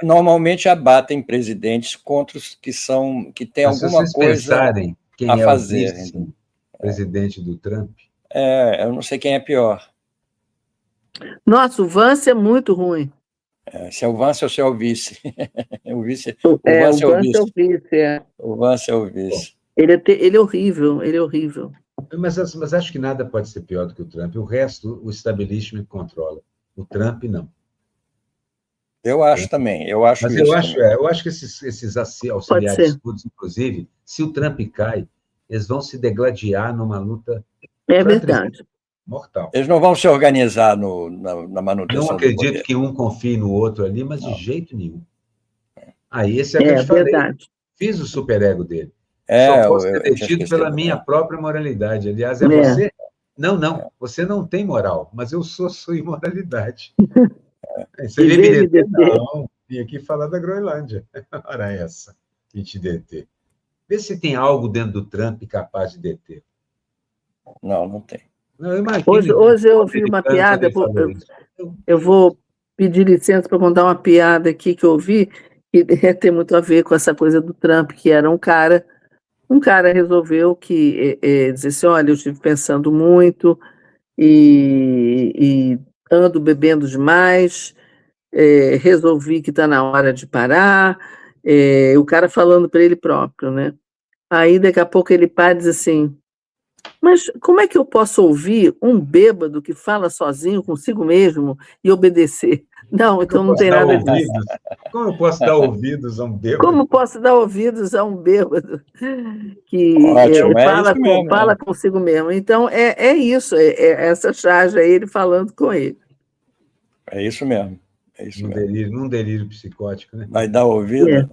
normalmente abatem presidentes contra os que têm alguma coisa quem a é fazer. O presidente do Trump. Eu não sei quem é pior. Nossa, o Vance é muito ruim. Se é o Vance ou se é o vice. O Vance é o vice. O Vance é o vice. Ele é horrível, ele é horrível. Mas acho que nada pode ser pior do que o Trump. O resto, o establishment controla. O Trump, não. Eu acho também. Eu acho que esses auxiliares todos, inclusive, se o Trump cai, eles vão se degladiar numa luta. É verdade. Mortal. Eles não vão se organizar na manutenção. Não acredito que um confie no outro ali, mas de jeito nenhum. Aí esse é o que eu te falei. Verdade. Fiz o superego dele. Só posso ser detido pela minha própria moralidade. Aliás, você. Não, você não tem moral, mas eu sou sua imoralidade. Você veio me deter? Não, vim aqui falar da Groenlândia. Ora essa, que te deter. Vê se tem algo dentro do Trump capaz de deter. Não tem. Não, hoje eu ouvi uma piada, eu vou pedir licença para contar uma piada aqui que eu ouvi, que tem muito a ver com essa coisa do Trump, que era um cara resolveu dizer assim, olha, eu estive pensando muito e ando bebendo demais, resolvi que está na hora de parar, o cara falando para ele próprio, né? Aí daqui a pouco ele para e diz assim, mas como é que eu posso ouvir um bêbado que fala sozinho consigo mesmo e obedecer? Não, então não tem nada disso. Como eu posso dar ouvidos a um bêbado? Como posso dar ouvidos a um bêbado que fala consigo mesmo? Então, é isso, essa charge aí, ele falando com ele. É isso mesmo. Num delírio psicótico, né? Vai dar ouvido?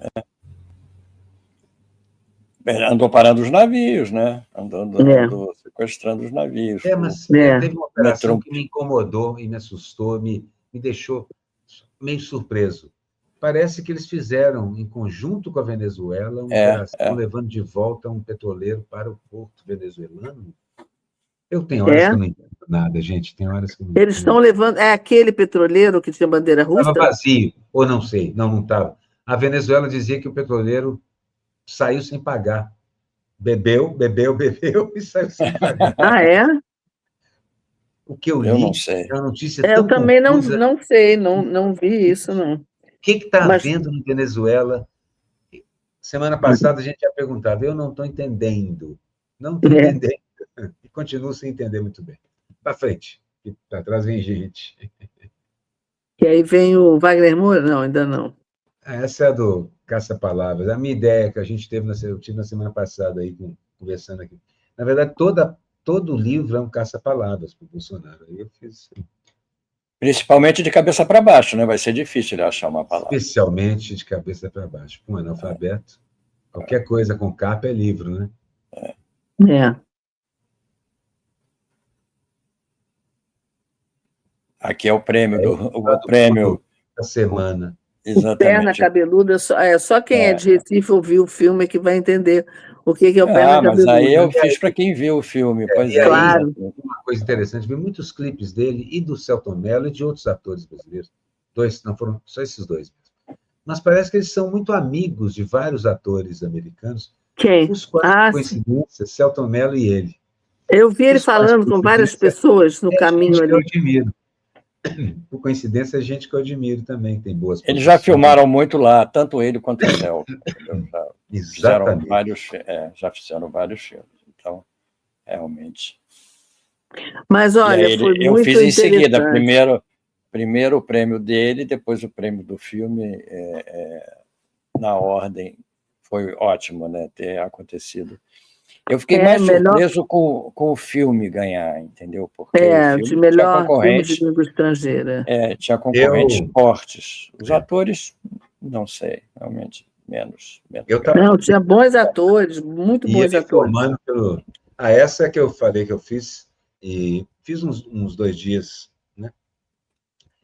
Andou parando os navios, né? Andou sequestrando os navios. Mas teve uma operação que me incomodou e me assustou, me deixou meio surpreso. Parece que eles fizeram, em conjunto com a Venezuela, uma operação levando de volta um petroleiro para o porto venezuelano. Eu tenho horas que eu não entendo nada, gente. Tem horas que eu não entendo. Eles estão levando... É aquele petroleiro que tinha bandeira russa? Estava vazio, ou não sei. Não estava. A Venezuela dizia que o petroleiro saiu sem pagar. Bebeu e saiu sem pagar. O que eu li, não sei. É uma notícia tão eu também confusa. não sei, não vi isso, não. O que está havendo na Venezuela? Semana passada a gente já perguntava, eu não estou entendendo. Não estou entendendo. E continuo sem entender muito bem. Para frente, para trás vem gente. E aí vem o Wagner Moura? Não, ainda não. Essa é a do Caça-Palavras. A minha ideia que a gente teve, eu tive na semana passada, aí, conversando aqui. Na verdade, todo livro é um caça-palavras para o Bolsonaro. Aí eu fiz... Principalmente de cabeça para baixo, né? Vai ser difícil ele achar uma palavra. Especialmente de cabeça para baixo. Com um analfabeto, qualquer coisa com capa é livro, né? Aqui é o prêmio o prêmio da semana. Exatamente. Perna cabeluda, só quem é de Recife ouviu o filme que vai entender o que é o perna cabeluda. Mas aí eu fiz para quem viu o filme. Claro. Uma coisa interessante, vi muitos clipes dele e do Selton Mello e de outros atores brasileiros. Não foram só esses dois. Mas parece que eles são muito amigos de vários atores americanos. Quem? Os quais, coincidência, Selton Mello e ele. Eu vi ele falando com várias pessoas no caminho ali. Eu admiro. Por coincidência, é gente que eu admiro também, tem boas Eles já filmaram muito lá, tanto ele quanto o Selton. Já fizeram vários filmes. Então, realmente. Mas, olha, foi muito interessante. Eu fiz em seguida, primeiro o prêmio dele, depois o prêmio do filme, na ordem. Foi ótimo, né, ter acontecido. Eu fiquei mais surpreso com o filme ganhar, entendeu? Porque o filme de melhor filme de língua estrangeira. Tinha concorrentes fortes. Os atores, não sei, realmente, menos. Não, tinha bons atores, muito bons atores. Essa que eu falei que eu fiz, e fiz uns 2 dias, né?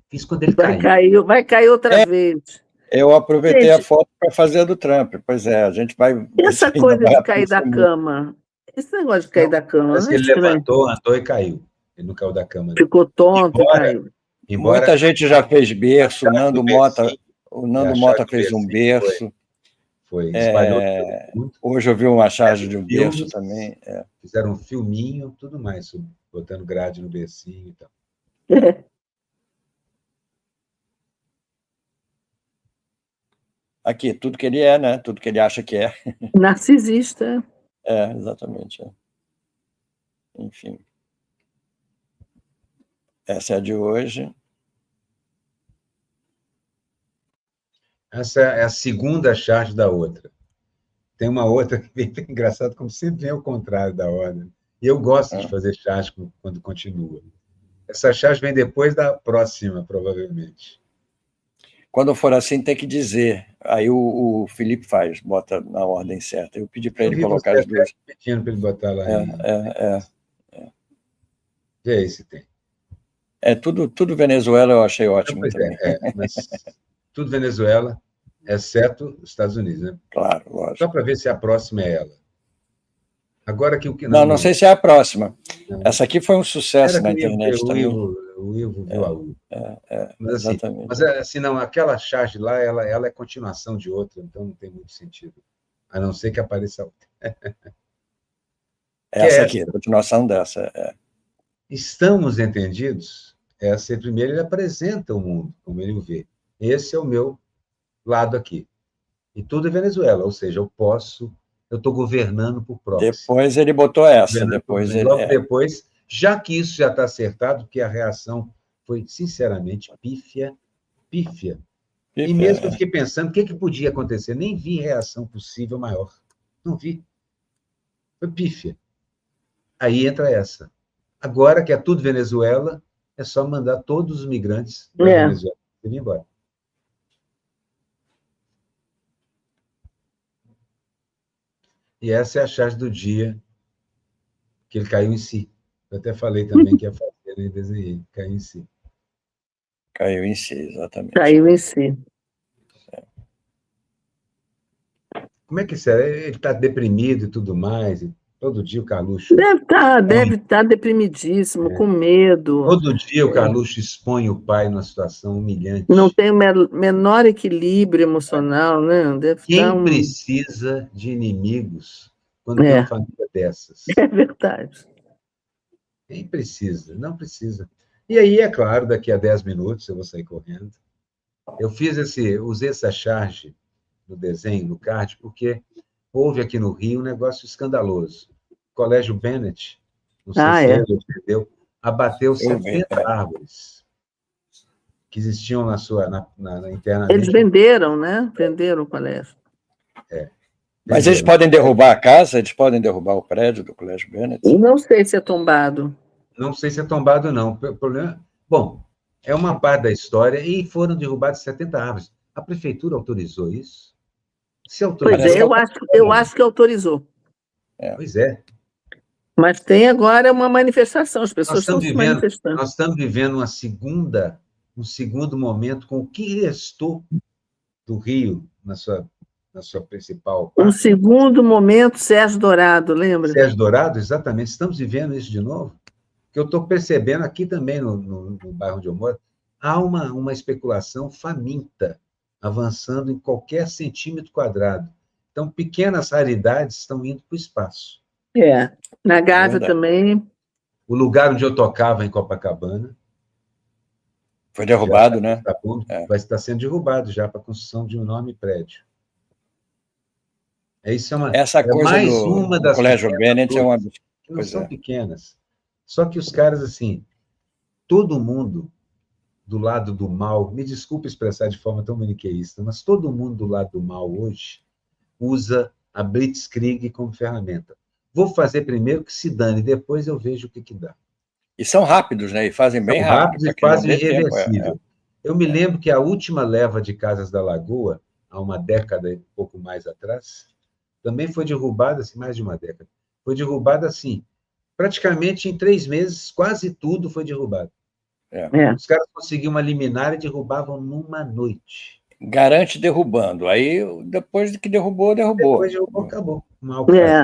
Fiz quando ele caiu. Vai cair outra vez. Eu aproveitei a Gente, foto para fazer a do Trump. Pois é, a gente vai... essa ainda coisa vai de cair da aparecer muito. cama, esse negócio de cair da cama, Parece não que é ele estranho? levantou, andou e caiu. Ele não caiu da cama, não. Ficou tonto e Embora, caiu. Muita gente já fez berço, a chave do O Nando a chave Mota do fez um berço. foi espalhou todo mundo. Hoje eu vi uma charge de um berço Filmes, também. Fizeram um filminho, tudo mais, botando grade no bercinho e tal. Aqui, tudo que ele é, né? Tudo que ele acha que é. Narcisista. Exatamente. Enfim. Essa é a de hoje. Essa é a segunda charge da outra. Tem uma outra que vem engraçado, como sempre vem ao contrário da ordem. E eu gosto de fazer charge quando continua. Essa charge vem depois da próxima, provavelmente. Quando for assim, tem que dizer. Aí o Felipe faz, bota na ordem certa. Eu pedi para ele colocar as duas. Pedindo para ele botar lá Vê aí se tem. Tudo Venezuela eu achei ótimo também. Mas tudo Venezuela, exceto os Estados Unidos, né? Claro, lógico. Só para ver se a próxima é ela. Agora que o que não sei se é a próxima. Não. Essa aqui foi um sucesso na internet também. O Ivo viu a U. Mas exatamente. assim, não, aquela charge lá, ela é continuação de outra, então não tem muito sentido. A não ser que apareça outra. Essa aqui, a continuação dessa. Estamos entendidos? Essa primeiro ele apresenta o mundo, como ele o vê. Esse é o meu lado aqui. E tudo é Venezuela, ou seja, eu estou governando por proxy. Depois ele botou essa. Logo depois, já que isso já está acertado, porque a reação foi, sinceramente, pífia. E mesmo eu fiquei pensando, o que podia acontecer? Nem vi reação possível maior. Não vi. Foi pífia. Aí entra essa. Agora que é tudo Venezuela, é só mandar todos os migrantes da Venezuela ir embora. E essa é a charge do dia que ele caiu em si. Eu até falei também que ia fazer, né? Desenhei, caiu em si. Caiu em si, exatamente. Caiu em si. Como é que isso é? Ele está deprimido e tudo mais, e todo dia o Carluxo... Deve estar deprimidíssimo, com medo. Todo dia o Carluxo expõe o pai numa situação humilhante. Não tem o menor equilíbrio emocional, né? Quem precisa de inimigos quando tem uma família dessas? É verdade. Quem precisa? Não precisa. E aí, é claro, daqui a 10 minutos eu vou sair correndo. Eu usei essa charge no desenho, no card, porque houve aqui no Rio um negócio escandaloso. O Colégio Bennett, não sei se ele entendeu, abateu 70 árvores que existiam na internamente. Eles venderam, né? Venderam o colégio. Mas eles podem derrubar a casa? Eles podem derrubar o prédio do Colégio Bennett? Não sei se é tombado. Não sei se é tombado, não. O problema... Bom, é uma parte da história e foram derrubadas 70 árvores. A prefeitura autorizou isso? Se autorizou... Pois é, eu acho que autorizou. Pois é. Mas tem agora uma manifestação, as pessoas estão se manifestando. Nós estamos vivendo um segundo momento com o que restou do Rio na sua principal parte. Um segundo momento, Sérgio Dourado, lembra? Sérgio Dourado, exatamente. Estamos vivendo isso de novo. Que eu estou percebendo aqui também no bairro onde eu moro, há uma especulação faminta avançando em qualquer centímetro quadrado. Então, pequenas raridades estão indo para o espaço. Na Gávea também. O lugar onde eu tocava, em Copacabana... Foi derrubado, né? Vai estar sendo derrubado já para a construção de um enorme prédio. Essa coisa mais do uma das Colégio Bennett é uma... que não são pequenas. Só que os caras, assim, todo mundo do lado do mal, me desculpe expressar de forma tão maniqueísta, mas todo mundo do lado do mal hoje usa a Blitzkrieg como ferramenta. Vou fazer primeiro que se dane, depois eu vejo o que dá. E são rápidos, né? E fazem bem rápido. Rápidos e quase irreversível. Eu me lembro que a última leva de Casas da Lagoa, há uma década e pouco mais atrás, também foi derrubada, assim, mais de uma década, foi derrubada assim, praticamente em 3 meses, quase tudo foi derrubado. Os caras conseguiam uma liminar e derrubavam numa noite. garante derrubando. Aí, depois que derrubou. Depois derrubou, acabou.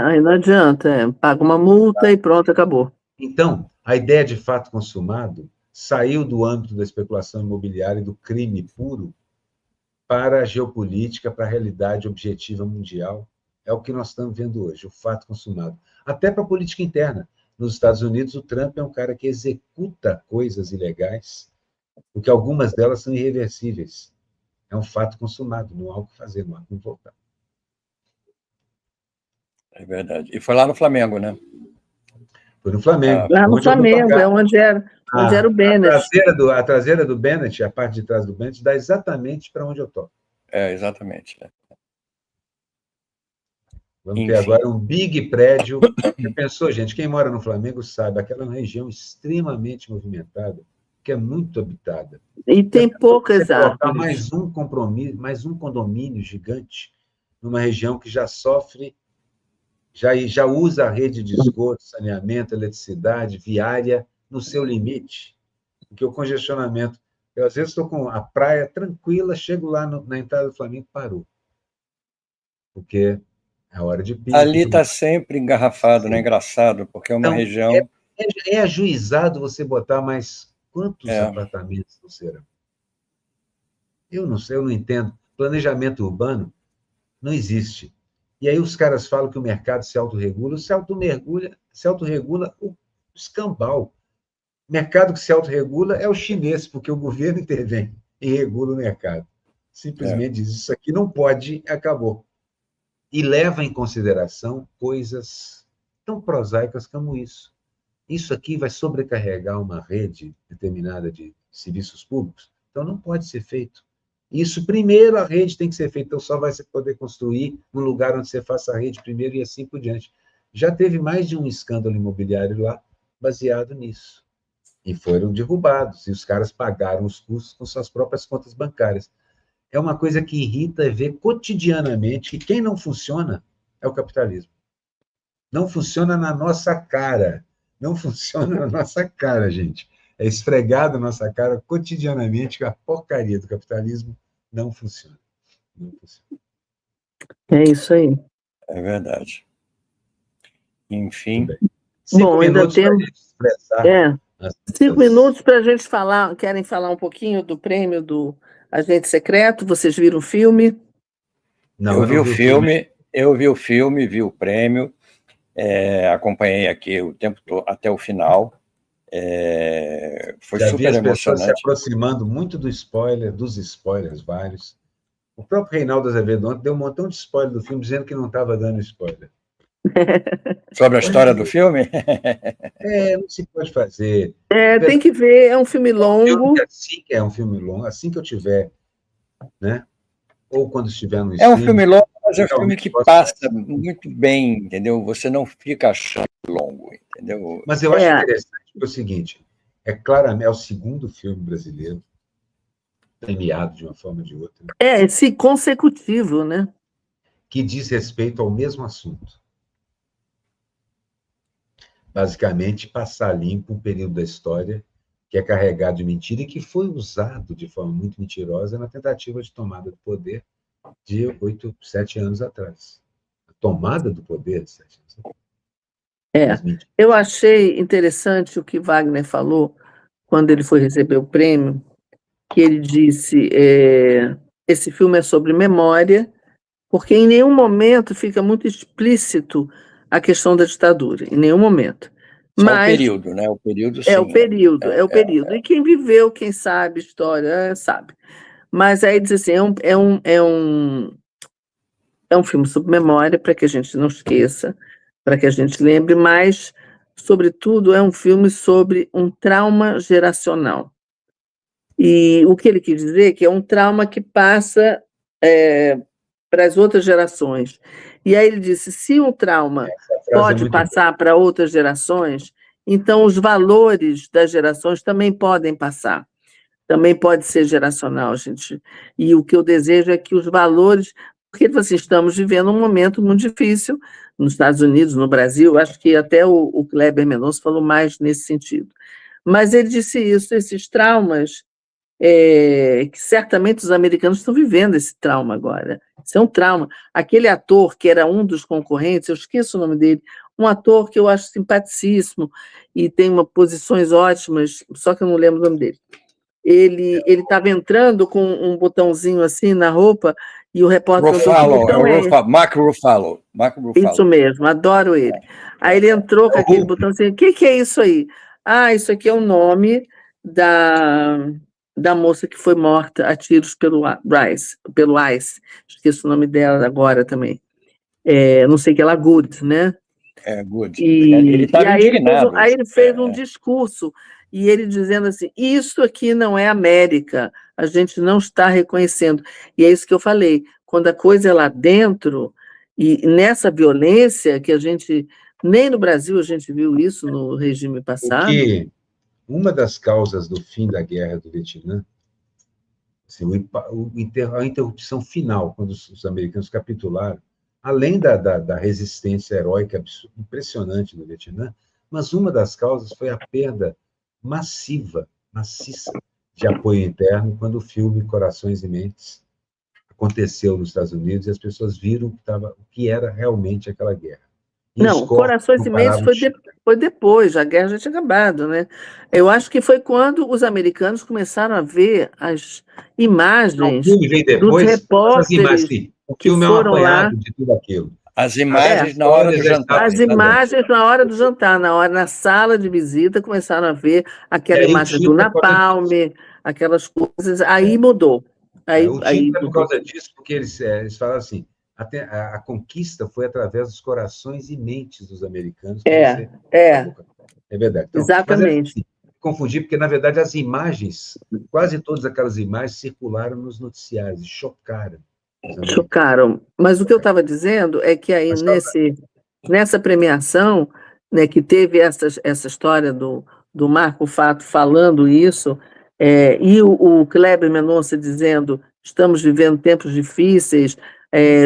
Aí não adianta. Paga uma multa e pronto, acabou. Então, a ideia de fato consumado saiu do âmbito da especulação imobiliária e do crime puro para a geopolítica, para a realidade objetiva mundial. É o que nós estamos vendo hoje, o fato consumado. Até para a política interna. Nos Estados Unidos, o Trump é um cara que executa coisas ilegais, porque algumas delas são irreversíveis. É um fato consumado, não há o que fazer, não há como voltar. É verdade. E foi lá no Flamengo, né? Foi no Flamengo. Lá no Flamengo, é onde era o Bennett. A traseira do Bennett, a parte de trás do Bennett, dá exatamente para onde eu estou. Exatamente. Vamos ter agora um big prédio. Já pensou, gente? Quem mora no Flamengo sabe, aquela é uma região extremamente movimentada, que é muito habitada. E tem poucas árvores. Mais um condomínio gigante numa região que já sofre, já usa a rede de esgoto, saneamento, eletricidade, viária no seu limite. Porque o congestionamento... Eu, às vezes, estou com a praia tranquila, chego lá na entrada do Flamengo, parou. Porque... a hora de pico. Ali está sempre engarrafado, né? Engraçado, porque é uma região... É ajuizado você botar mais quantos apartamentos não serão? Eu não sei, eu não entendo. Planejamento urbano não existe. E aí os caras falam que o mercado se autorregula. Se autorregula o escambau. O mercado que se autorregula é o chinês, porque o governo intervém e regula o mercado. Simplesmente diz, isso aqui não pode, acabou. E leva em consideração coisas tão prosaicas como isso. Isso aqui vai sobrecarregar uma rede determinada de serviços públicos, então não pode ser feito. Isso, primeiro, a rede tem que ser feita, então só vai se poder construir um lugar onde você faça a rede primeiro e assim por diante. Já teve mais de um escândalo imobiliário lá baseado nisso. E foram derrubados, e os caras pagaram os custos com suas próprias contas bancárias. É uma coisa que irrita ver cotidianamente que quem não funciona é o capitalismo. Não funciona na nossa cara. Não funciona na nossa cara, gente. É esfregado na nossa cara cotidianamente que a porcaria do capitalismo não funciona. Não funciona. É isso aí. É verdade. Enfim. Bom, ainda temos 5 minutos para a gente falar. Querem falar um pouquinho do prêmio do Agente Secreto? Vocês viram o filme? Não, eu vi o filme, vi o prêmio, acompanhei aqui o tempo todo, até o final. Foi super emocionante. Se aproximando muito do spoiler, dos spoilers vários. O próprio Reinaldo Azevedo ontem deu um montão de spoiler do filme, dizendo que não estava dando spoiler. Sobre a história do filme? Não se pode fazer. Tem que ver, é um filme longo. É um filme longo, assim que eu tiver, né? Ou quando estiver no stream. É um filme longo, mas é um filme que passa muito bem, entendeu? Você não fica achando longo, entendeu? Mas eu acho interessante o seguinte, claramente é o segundo filme brasileiro premiado de uma forma ou de outra. Esse consecutivo, né? Que diz respeito ao mesmo assunto. Basicamente, passar limpo um período da história que é carregado de mentira e que foi usado de forma muito mentirosa na tentativa de tomada do poder de 7 anos atrás. A tomada do poder de 7 anos atrás. Eu achei interessante o que Wagner falou quando ele foi receber o prêmio, que ele disse, esse filme é sobre memória, porque em nenhum momento fica muito explícito a questão da ditadura, em nenhum momento. Mas, o período, né? O período, sim. É o período. E quem viveu, quem sabe história, sabe. Mas aí diz assim, é um filme sobre memória, para que a gente não esqueça, para que a gente lembre, mas, sobretudo, é um filme sobre um trauma geracional. E o que ele quis dizer é que é um trauma que passa para as outras gerações. E aí ele disse, se um trauma pode passar para outras gerações, então os valores das gerações também podem passar. Também pode ser geracional, gente. E o que eu desejo é que os valores... Porque estamos vivendo um momento muito difícil nos Estados Unidos, no Brasil, acho que até o Kleber Mendonça falou mais nesse sentido. Mas ele disse isso, esses traumas que certamente os americanos estão vivendo esse trauma agora. Isso é um trauma. Aquele ator que era um dos concorrentes, eu esqueço o nome dele, um ator que eu acho simpaticíssimo e tem posições ótimas, só que eu não lembro o nome dele. Ele estava entrando com um botãozinho assim na roupa e o repórter Mark Ruffalo. Isso mesmo, adoro ele. Aí ele entrou com aquele botãozinho. O que é isso aí? Isso aqui é o nome da moça que foi morta a tiros pelo ICE. Esqueço o nome dela agora também. Não sei que ela, Good, né? Good. Ele estava indignado. Aí ele fez um discurso, e ele dizendo assim, isso aqui não é América, a gente não está reconhecendo. E é isso que eu falei, quando a coisa é lá dentro, e nessa violência que a gente, nem no Brasil a gente viu isso no regime passado. Porque uma das causas do fim da guerra do Vietnã, assim, a interrupção final, quando os americanos capitularam, além da resistência heróica impressionante do Vietnã, mas uma das causas foi a perda maciça de apoio interno quando o filme Corações e Mentes aconteceu nos Estados Unidos e as pessoas viram o que era realmente aquela guerra. Não, Corações e Mentes foi depois, a guerra já tinha acabado, né? Eu acho que foi quando os americanos começaram a ver as imagens dos repórteres que foram lá. De tudo aquilo. As imagens na hora do jantar. As imagens na hora do jantar, na sala de visita, começaram a ver aquela imagem do napalm, aquelas coisas, aí mudou. O título é por causa disso, porque eles falaram assim, a conquista foi através dos corações e mentes dos americanos. É verdade. Então, exatamente. Mas, confundi, porque, na verdade, as imagens, quase todas aquelas imagens circularam nos noticiários e chocaram. Chocaram. Mas o que eu estava dizendo é que aí, nessa premiação, né, que teve essa história do Marco Fato falando isso, e o Kleber Mendonça dizendo estamos vivendo tempos difíceis,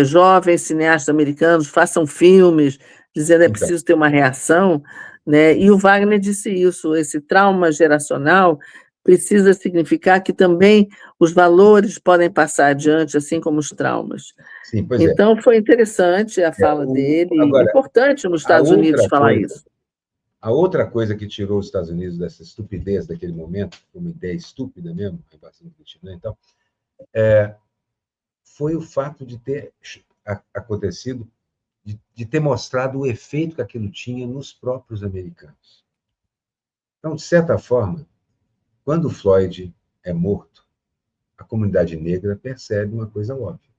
jovens cineastas americanos façam filmes, dizendo preciso ter uma reação, né? E o Wagner disse isso, esse trauma geracional precisa significar que também os valores podem passar adiante, assim como os traumas. Sim, pois então, foi interessante a fala dele, importante nos Estados Unidos falar isso. A outra coisa que tirou os Estados Unidos dessa estupidez daquele momento, uma ideia estúpida mesmo, então, foi o fato de ter acontecido, de ter mostrado o efeito que aquilo tinha nos próprios americanos. Então, de certa forma, quando Floyd é morto, a comunidade negra percebe uma coisa óbvia.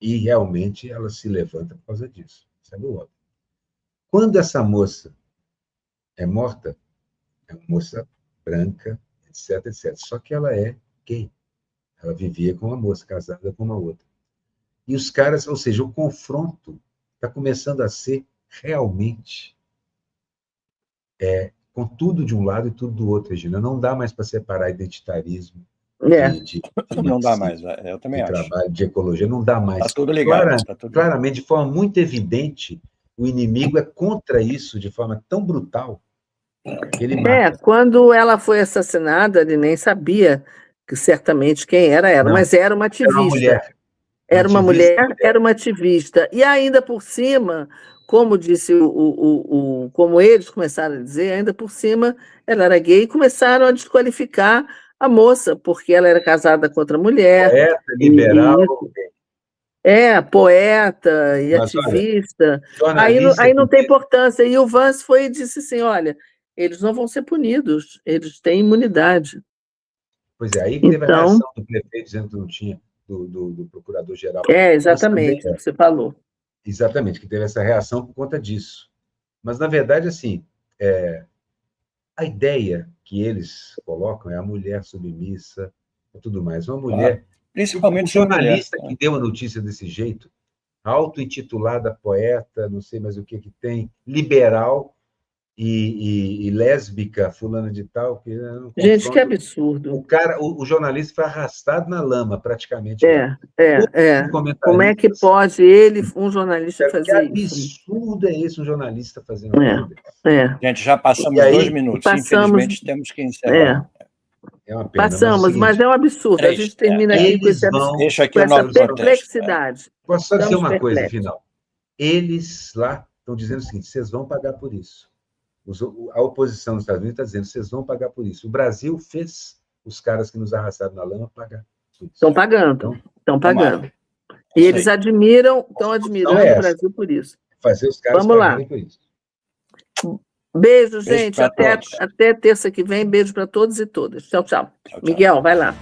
E, realmente, ela se levanta por causa disso. Sabe o óbvio. Quando essa moça é morta, é uma moça branca, etc, etc. Só que ela é gay. Ela vivia com uma moça, casada com uma outra. E os caras, ou seja, o confronto está começando a ser realmente com tudo de um lado e tudo do outro, Regina. Não dá mais para separar identitarismo não dá mais, eu também acho. Trabalho, de ecologia, não dá mais. Está tudo ligado. Claramente, de forma muito evidente, o inimigo é contra isso de forma tão brutal que ele mata. Quando ela foi assassinada, ele nem sabia certamente quem era, mas era uma ativista. Era uma mulher, era uma ativista. E ainda por cima, como disse como eles começaram a dizer, ainda por cima, ela era gay e começaram a desqualificar a moça, porque ela era casada com outra mulher. Poeta, liberal. Poeta e ativista. Aí não tem importância. E o Vance foi e disse assim, olha, eles não vão ser punidos, eles têm imunidade. Pois é, aí teve a reação do prefeito dizendo que não tinha, do procurador-geral. Exatamente, o que você falou. Exatamente, que teve essa reação por conta disso. Mas, na verdade, assim, a ideia que eles colocam é a mulher submissa e tudo mais. Uma mulher... Principalmente o jornalista que deu a notícia desse jeito, auto-intitulada poeta, não sei mais o que tem, liberal e lésbica, fulana de tal... Gente, que absurdo. O jornalista foi arrastado na lama, praticamente. Como é que pode um jornalista fazer isso? Que absurdo é esse, um jornalista fazendo isso? Gente, já passamos 2 minutos, infelizmente temos que encerrar. É uma pena. Passamos, mas é um absurdo. A gente termina aqui com, Deixa aqui com essa o nosso perplexidade. Posso só dizer Estamos uma coisa, perplexos. final? Eles lá estão dizendo o seguinte: vocês vão pagar por isso. A oposição nos Estados Unidos está dizendo: vocês vão pagar por isso. O Brasil fez os caras que nos arrastaram na lama pagar por isso. Estão pagando, estão pagando. E Isso eles aí. estão admirando o Brasil por isso. Fazer os caras Vamos lá. pagarem por isso. Beijo, Beijo gente. pra todos. Até terça que vem. Beijo para todos e todas. Tchau, tchau. Tchau, tchau. Miguel, vai lá.